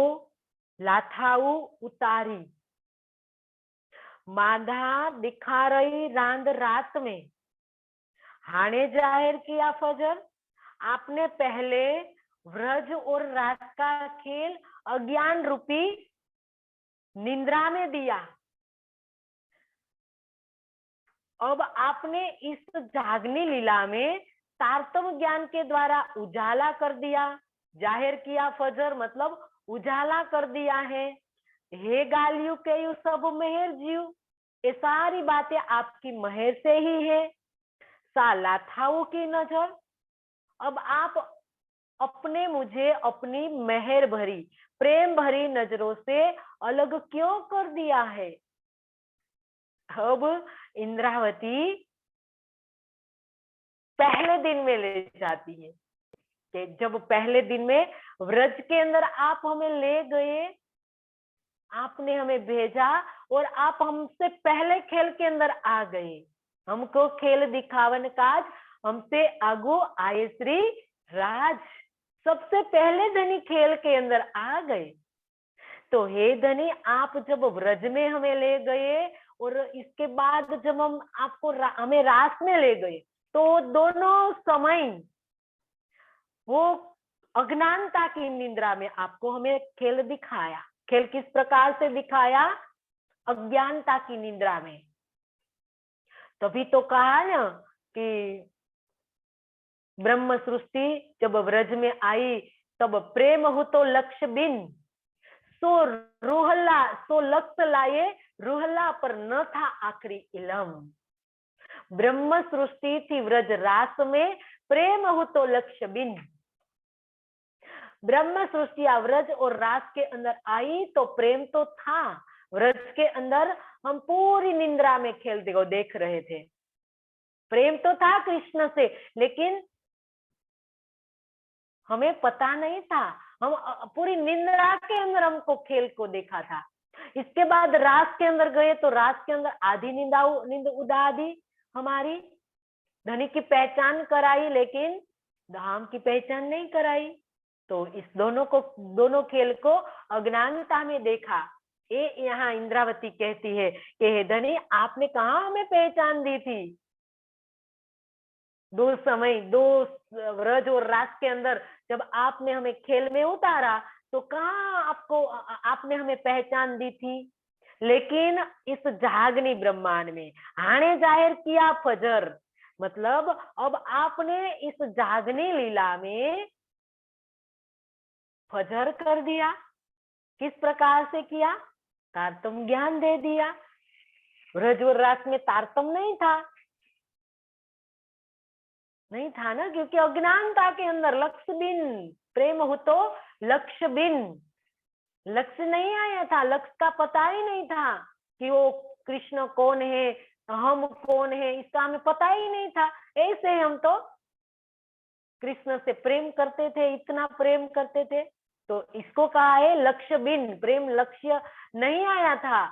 लाथाऊ उतारी। मांधा दिखा रही रांद रात में, हाणे जाहिर किया फजर। आपने पहले व्रज और रात का खेल अज्ञान रूपी निंद्रा में दिया, अब आपने इस जागनी लीला में तारतम ज्ञान के द्वारा उजाला कर दिया। जाहिर किया फजर मतलब उजाला कर दिया है। हे गालियू के यू सब मेहर जीव, ये सारी बातें आपकी मेहर से ही है। साला थाऊ की नजर, अब आप अपने मुझे अपनी मेहर भरी प्रेम भरी नजरों से अलग क्यों कर दिया है? अब इंद्रावती पहले दिन में ले जाती है कि जब पहले दिन में व्रज के अंदर आप हमें ले गए, आपने हमें भेजा और आप हमसे पहले खेल के अंदर आ गए, हमको खेल दिखावन काज हमसे आगो आए श्री राज, सबसे पहले धनी खेल के अंदर आ गए। तो हे धनी, आप जब व्रज में हमें ले गए और इसके बाद जब हम आपको हमें रास में ले गए, तो दोनों समय वो अज्ञानता की निंद्रा में आपको हमें खेल दिखाया। खेल किस प्रकार से दिखाया? अज्ञानता की निंद्रा में। तभी तो कहा ना कि ब्रह्म सृष्टि जब व्रज में आई तब प्रेम हो तो लक्ष्य बिन, सो रूहला सो लक्ष्य लाए, रूहला पर न था आखिरी इलम। ब्रह्म सृष्टि थी व्रज रास में, प्रेम हो तो लक्ष्य बिन। ब्रह्म सृष्टि व्रज और रास के अंदर आई तो प्रेम तो था, व्रज के अंदर हम पूरी निंद्रा में खेलते को देख रहे थे। प्रेम तो था कृष्ण से, लेकिन हमें पता नहीं था, हम पूरी निंद्रा के अंदर हमको खेल को देखा था। इसके बाद रास के अंदर गए तो रास के अंदर आधी नींद उड़ा दी हमारी, धनी की पहचान कराई लेकिन धाम की पहचान नहीं कराई। तो इस दोनों खेल को अज्ञानता में देखा। ये यहाँ इंद्रावती कहती है कि हे धनी, आपने कहाँ हमें पहचान दी थी? दो समय, दो रज और रात के अंदर जब आपने हमें खेल में उतारा तो कहाँ आपको आपने हमें पहचान दी थी? लेकिन इस जागनी ब्रह्मांड में आने जाहिर किया फजर, मतलब अब आपने इस जागनी लीला में फजर कर दिया। किस प्रकार से किया? तारतम ज्ञान दे दिया। ब्रज और रास में तारतम नहीं था, नहीं था ना, क्योंकि अज्ञानता के अंदर लक्ष्य बिन प्रेम हो तो लक्ष्य बिन, लक्ष्य नहीं आया था, लक्ष्य का पता ही नहीं था कि वो कृष्ण कौन है, हम कौन है, इसका हमें पता ही नहीं था। ऐसे हम तो कृष्ण से प्रेम करते थे, इतना प्रेम करते थे। तो इसको कहा है लक्ष्य बिन प्रेम, लक्ष्य नहीं आया था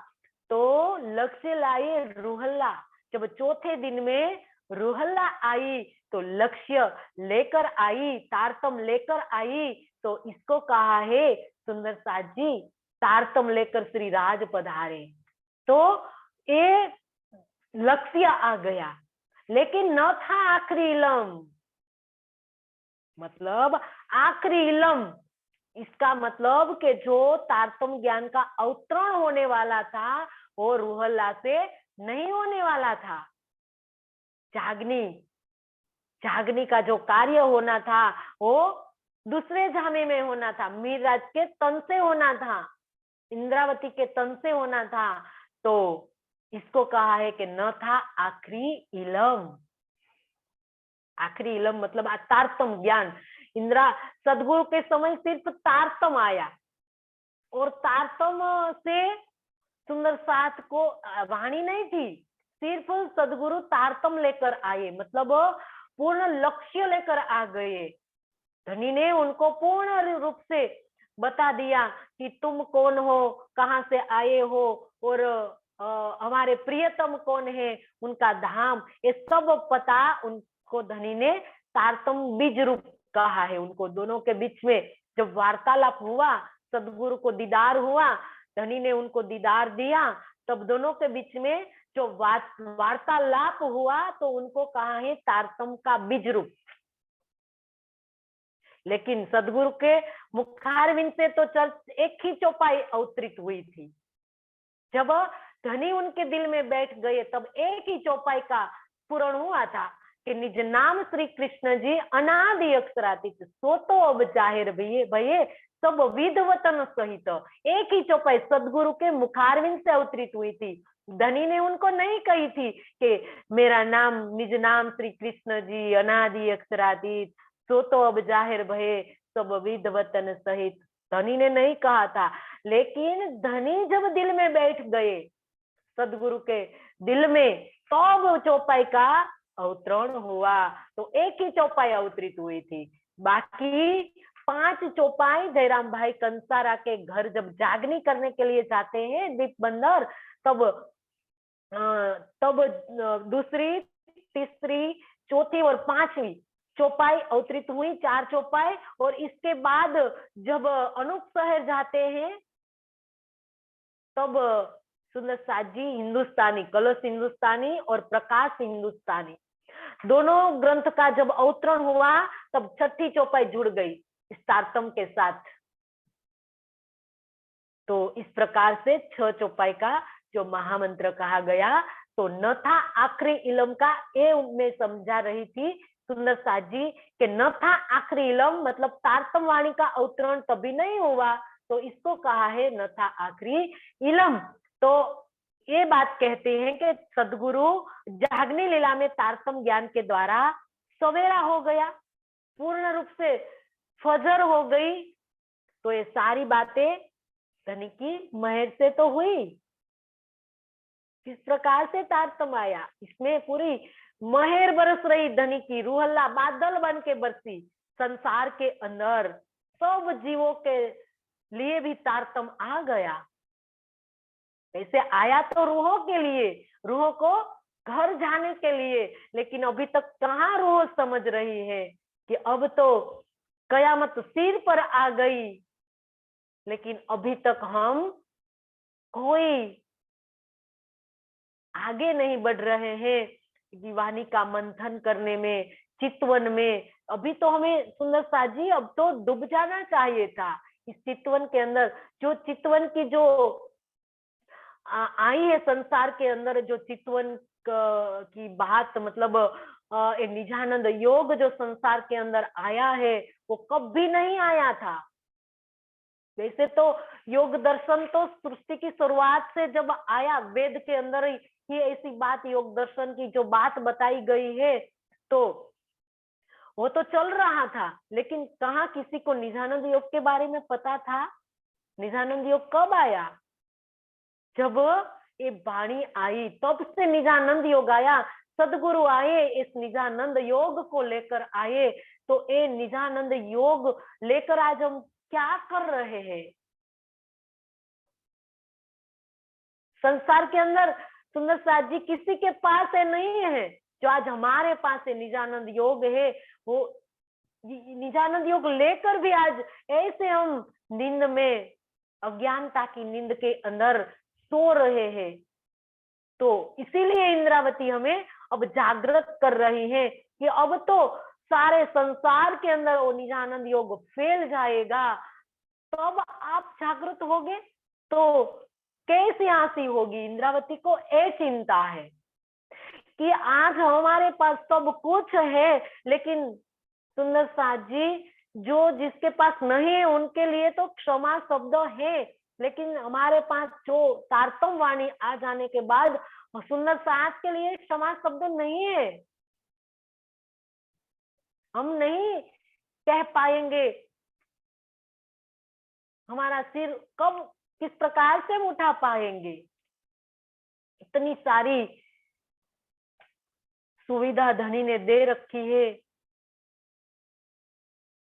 तो लक्ष्य लाए रूहल्ला। जब चौथे दिन में रूहल्ला आई तो लक्ष्य लेकर आई, तारतम लेकर आई। तो इसको कहा है सुंदर साथ जी, तारतम लेकर श्री राज पधारे। तो ये लक्ष्य आ गया, लेकिन न था आखिरी इलम, मतलब आखिरी इलम, इसका मतलब कि जो तारतम ज्ञान का अवतरण होने वाला था वो रूहल्ला से नहीं होने वाला था। जागनी, जागनी का जो कार्य होना था वो दूसरे झामे में होना था, मीरराज के तन से होना था, इंद्रावती के तन से होना था। तो इसको कहा है कि न था आखिरी इलम। आखिरी इलम मतलब तारतम ज्ञान। इंद्रा सदगुरु के समय सिर्फ तारतम आया और तारतम से सुंदर साथ को वाणी नहीं थी, सिर्फ सदगुरु तारतम लेकर आए, मतलब पूर्ण लक्ष्य लेकर आ गए। धनी ने उनको पूर्ण रूप से बता दिया कि तुम कौन हो, कहाँ से आए हो, और हमारे प्रियतम कौन है, उनका धाम, ये सब पता उनको धनी ने तारतम बीज रूप कहा है। उनको दोनों के बीच में जब वार्तालाप हुआ, सदगुरु को दीदार हुआ, धनी ने उनको दीदार दिया, तब दोनों के बीच में जो वार्तालाप हुआ तो उनको कहा है तारतम का बीज रूप। लेकिन सदगुरु के मुखारविंद से तो एक ही चौपाई अवतरित हुई थी। जब धनी उनके दिल में बैठ गए तब एक ही चौपाई का पूर्ण हुआ था कि निज नाम श्री कृष्ण जी अनादि अक्षरातीत, सो तो अब जाहिर भये सब विधवतन सहित। एक ही चौपाई सदगुरु के मुखारविंद से अवतरित हुई थी। धनी ने उनको नहीं कही थी कि मेरा नाम निज नाम श्री कृष्ण जी अनादि अक्षरातीत, सो तो अब जाहिर भये सब विधवतन सहित। धनी ने नहीं कहा था, लेकिन धनी जब दिल में बैठ गए सदगुरु के दिल में, तो चौपाई का अवतरण हुआ। तो एक ही चौपाई अवतरित हुई थी, बाकी 5 चौपाई जयराम भाई कंसारा के घर जब जागनी करने के लिए जाते हैं दीप बंदर, तब दूसरी, तीसरी, चौथी और 5वीं चौपाई अवतरित हुई, 4 चौपाई। और इसके बाद जब अनूप शहर जाते हैं तब सुंदर साथ जी हिंदुस्तानी, कलश हिंदुस्तानी और प्रकाश हिंदुस्तानी दोनों ग्रंथ का जब अवतरण हुआ तब 6ठी चौपाई जुड़ गई इस तारतम के साथ। तो इस प्रकार से 6 चौपाई का जो महामंत्र कहा गया, तो न था आखिरी इलम का, ये मैं समझा रही थी सुंदर साथ जी कि न था आखिरी इलम मतलब तारतम वाणी का अवतरण कभी नहीं हुआ, तो इसको कहा है न था आखिरी इलम। तो ये बात कहते हैं कि सदगुरु जागनी लीला में तारतम ज्ञान के द्वारा सवेरा हो गया, पूर्ण रूप से फजर हो गई। तो ये सारी बातें धनी की महर से तो हुई। किस प्रकार से तारतम आया, इसमें पूरी महर बरस रही धनी की, रूहल्ला बादल बन के बरसी संसार के अंदर, सब जीवों के लिए भी तारतम आ गया। ऐसे आया तो रूहों के लिए, रूहों को घर जाने के लिए, लेकिन अभी तक कहाँ रूह समझ रही है कि अब तो कयामत सिर पर आ गई, लेकिन अभी तक हम कोई आगे नहीं बढ़ रहे हैं कि वाणी का मंथन करने में, चितवन में। अभी तो हमें सुंदर साजी अब तो डूब जाना चाहिए था इस चितवन के अंदर। जो चितवन की जो आई है संसार के अंदर, जो चितवन की बात, मतलब निजानंद योग जो संसार के अंदर आया है वो कभी नहीं आया था। वैसे तो योग दर्शन तो सृष्टि की शुरुआत से जब आया, वेद के अंदर ही ऐसी बात योग दर्शन की जो बात बताई गई है, तो वो तो चल रहा था। लेकिन कहाँ किसी को निजानंद योग के बारे में पता था? निजानंद योग कब आया? जब ये वाणी आई तब से निजानंद योग आया। सदगुरु आए, इस निजानंद योग को लेकर आए। तो ये निजानंद योग लेकर आज हम क्या कर रहे हैं? संसार के अंदर सुंदर साथ जी किसी के पास है नहीं है। जो आज हमारे पास है निजानंद योग है, वो निजानंद योग लेकर भी आज ऐसे हम नींद में, अज्ञानता की नींद के अंदर सो रहे हैं। तो इसीलिए इंद्रावती हमें अब जागृत कर रही है कि अब तो सारे संसार के अंदर वो निजानंद योग फैल जाएगा, तब आप जागृत होगे। तो कैसी आसी होगी? इंद्रावती को ये चिंता है कि आज हमारे पास सब कुछ है, लेकिन सुंदर साथ जी जो जिसके पास नहीं है उनके लिए तो क्षमा शब्द है, लेकिन हमारे पास जो तारतम वाणी आ जाने के बाद सुंदर साथ के लिए क्षमा शब्द नहीं है। हम नहीं कह पाएंगे, हमारा सिर कब किस प्रकार से उठा पाएंगे? इतनी सारी सुविधा धनी ने दे रखी है।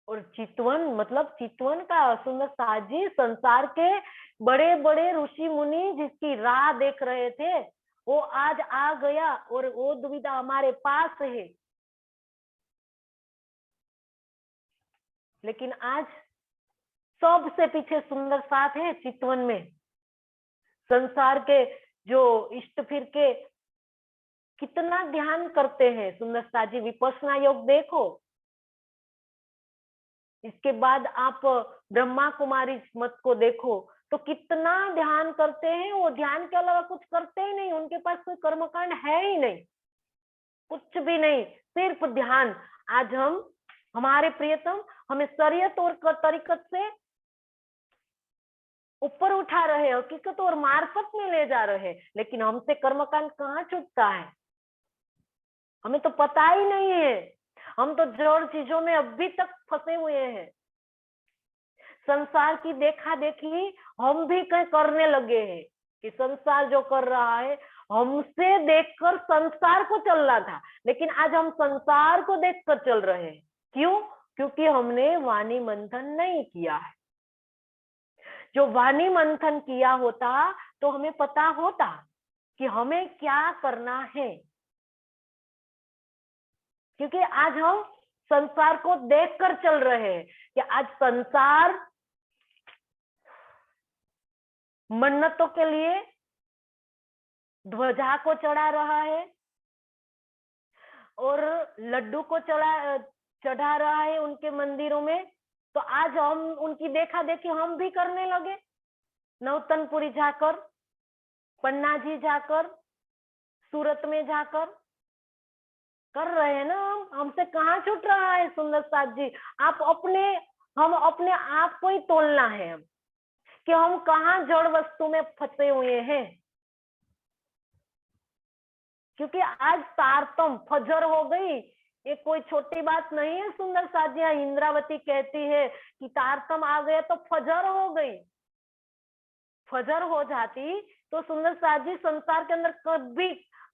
और चितवन, मतलब चितवन का सुंदर साजी, संसार के बड़े बड़े ऋषि मुनि जिसकी राह देख रहे थे, वो आज आ गया और वो दुविधा हमारे पास है। लेकिन आज सबसे पीछे सुंदर साथ है चितवन में। संसार के जो इष्ट फिर के कितना ध्यान करते हैं सुंदर साजी, विपश्यना योग देखो। इसके बाद आप ब्रह्मा कुमारी मत को देखो तो कितना ध्यान करते हैं। वो ध्यान के अलावा कुछ करते ही नहीं, उनके पास कोई कर्मकांड है ही नहीं, कुछ भी नहीं, सिर्फ ध्यान। आज हम हमारे प्रियतम हमें शरीयत और तरीकत से ऊपर उठा रहे, हकीकत और मार्फत में ले जा रहे, लेकिन हमसे कर्मकांड कहाँ छूटता है? हमें तो पता ही नहीं है। हम तो जड़ चीजों में अभी तक फंसे हुए हैं। संसार की देखा देखी हम भी कहीं करने लगे हैं कि संसार जो कर रहा है हमसे देखकर संसार को चल रहा था, लेकिन आज हम संसार को देखकर चल रहे हैं। क्यों? क्योंकि हमने वाणी मंथन नहीं किया है। जो वाणी मंथन किया होता तो हमें पता होता कि हमें क्या करना है। क्योंकि आज हम संसार को देखकर चल रहे हैं कि आज संसार मन्नतों के लिए ध्वजा को चढ़ा रहा है और लड्डू को चढ़ा रहा है उनके मंदिरों में। तो आज हम उनकी देखा देखी हम भी करने लगे। नौतनपुरी जाकर, पन्ना जी जाकर, सूरत में जाकर कर रहे हैं ना। हमसे कहाँ छूट रहा है सुंदर साथ जी? हम अपने आप को ही तोलना है हम कि हम कहाँ जड़ वस्तु में फंसे हुए हैं। क्योंकि आज तारतम फजर हो गई, ये कोई छोटी बात नहीं है सुंदर साथ जी। इंद्रावती कहती है कि तारतम आ गया तो फजर हो गई। फजर हो जाती तो सुंदर साथ जी संसार के अंदर कभी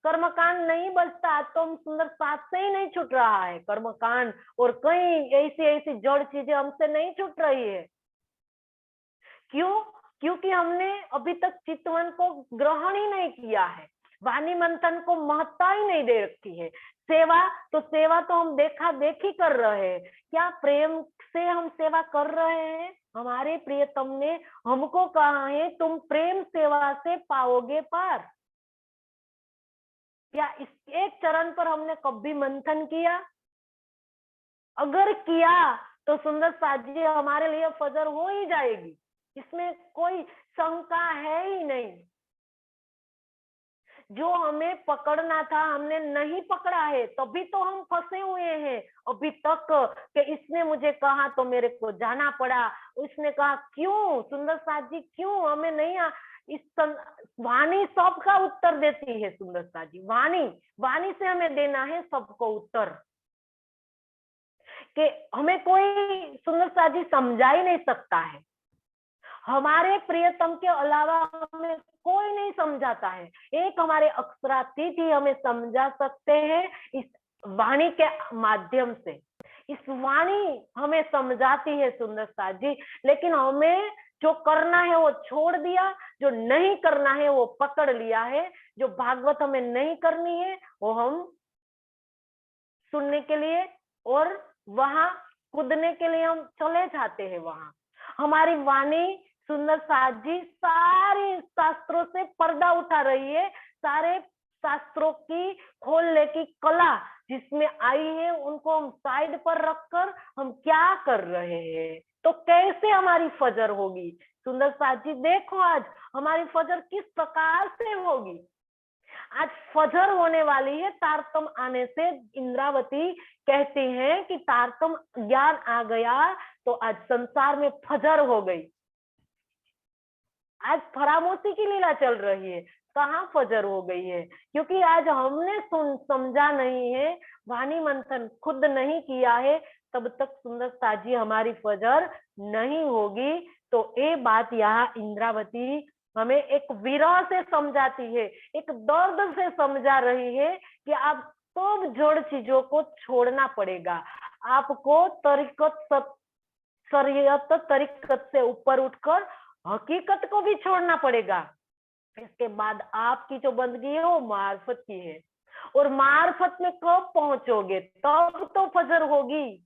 कर्मकांड नहीं बचता। तो हम सुंदर साथ से ही नहीं छूट रहा है कर्मकांड, और कई ऐसी ऐसी जड़ चीजें हमसे नहीं छूट रही है। क्यों? क्योंकि हमने अभी तक चितवन को ग्रहण ही नहीं किया है। वाणी मंथन को महत्ता ही नहीं दे रखी है। सेवा तो हम देखा देखी कर रहे हैं, क्या प्रेम से हम सेवा कर रहे हैं? हमारे प्रियतम ने हमको कहा है तुम प्रेम सेवा से पाओगे पार। क्या इस एक चरण पर हमने कभी मंथन किया? अगर किया तो सुंदर साथ जी हमारे लिए फजर हो ही जाएगी, इसमें कोई शंका है ही नहीं। जो हमें पकड़ना था हमने नहीं पकड़ा है, तभी तो हम फंसे हुए हैं अभी तक कि इसने मुझे कहा तो मेरे को जाना पड़ा, उसने कहा क्यों सुंदर साथ जी क्यों हमें नहीं वाणी सबका उत्तर देती है सुंदर साथ जी। वाणी से हमें देना है सबको उत्तर, कि हमें कोई सुंदर साथ जी समझा ही नहीं सकता है, हमारे प्रियतम के अलावा हमें कोई नहीं समझाता है। एक हमारे अक्षरातीत ही हमें समझा सकते हैं इस वाणी के माध्यम से। इस वाणी हमें समझाती है सुंदर साथ जी, लेकिन हमें जो करना है वो छोड़ दिया, जो नहीं करना है वो पकड़ लिया है। जो भागवत हमें नहीं करनी है वो हम सुनने के लिए और वहां कूदने के लिए हम चले जाते हैं। वहां हमारी वाणी सुंदर साथ जी सारे शास्त्रों से पर्दा उठा रही है, सारे शास्त्रों की खोलने की कला जिसमें आई है उनको हम साइड पर रखकर हम क्या कर रहे हैं, तो कैसे हमारी फजर होगी? सुंदर साथ जी देखो आज हमारी फजर किस प्रकार से होगी। आज फजर होने वाली है, तारतम आने से इंद्रावती कहती हैं कि तारतम ज्ञान आ गया तो आज संसार में फजर हो गई। आज फरामोशी की लीला चल रही है, कहाँ फजर हो गई है? क्योंकि आज हमने समझा नहीं है, वाणी मंथन खुद नहीं किया है, तब तक सुंदर साजी हमारी फजर नहीं होगी। तो ये बात यहाँ इंद्रावती हमें एक विरह से समझाती है, एक दर्द से समझा रही है कि आप सब जड़ चीजों को छोड़ना पड़ेगा, आपको शरीयत तरीकत से ऊपर उठकर हकीकत को भी छोड़ना पड़ेगा। इसके बाद आपकी जो बंदगी है वो मार्फत की है, और मार्फत में कब पहुंचोगे? तब तो फजर होगी।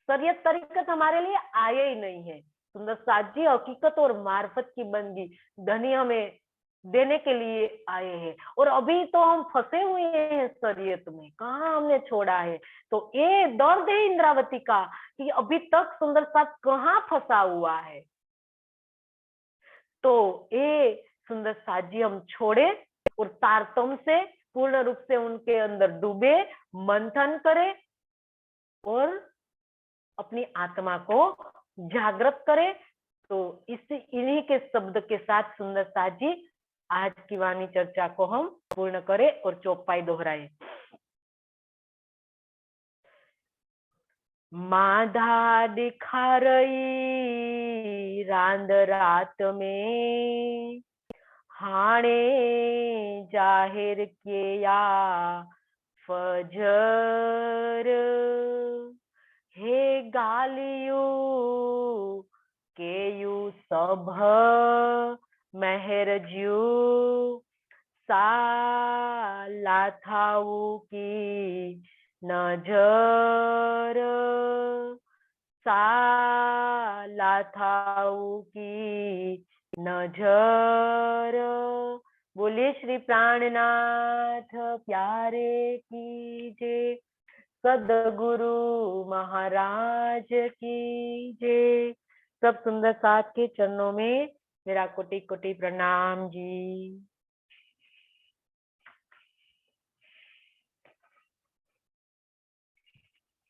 शरीयत तरीकत हमारे लिए आए ही नहीं है। सुंदर साथ जी हकीकत और मार्फत की बंदगी धनी हमें देने के लिए आए हैं, और अभी तो हम फंसे हुए हैं शरीयत में, कहाँ हमने छोड़ा है। तो ये दर्द है इंद्रावती का कि अभी तक सुंदर साथ कहाँ फंसा हुआ है। तो ये सुंदर साथ जी हम छोड़े और तारतम से पूर्ण रूप से उनके अंदर डूबे, मंथन करें और अपनी आत्मा को जागृत करें। तो इन्हीं के शब्द के साथ सुंदर साथ जी आज की वाणी चर्चा को हम पूर्ण करें और चौपाई दोहराए। माधा दिखा रही रांद रात में, हाणे जाहिर किया फजर, हे गालियू के यू सभ मेहरज्यू, साला थाऊ की नजर, साला थाऊ की नजर। बोलिए श्री प्राणनाथ प्यारे की जय, सदगुरु महाराज की जय। सब सुंदर साथ के चरणों में मेरा कोटि कोटि प्रणाम जी।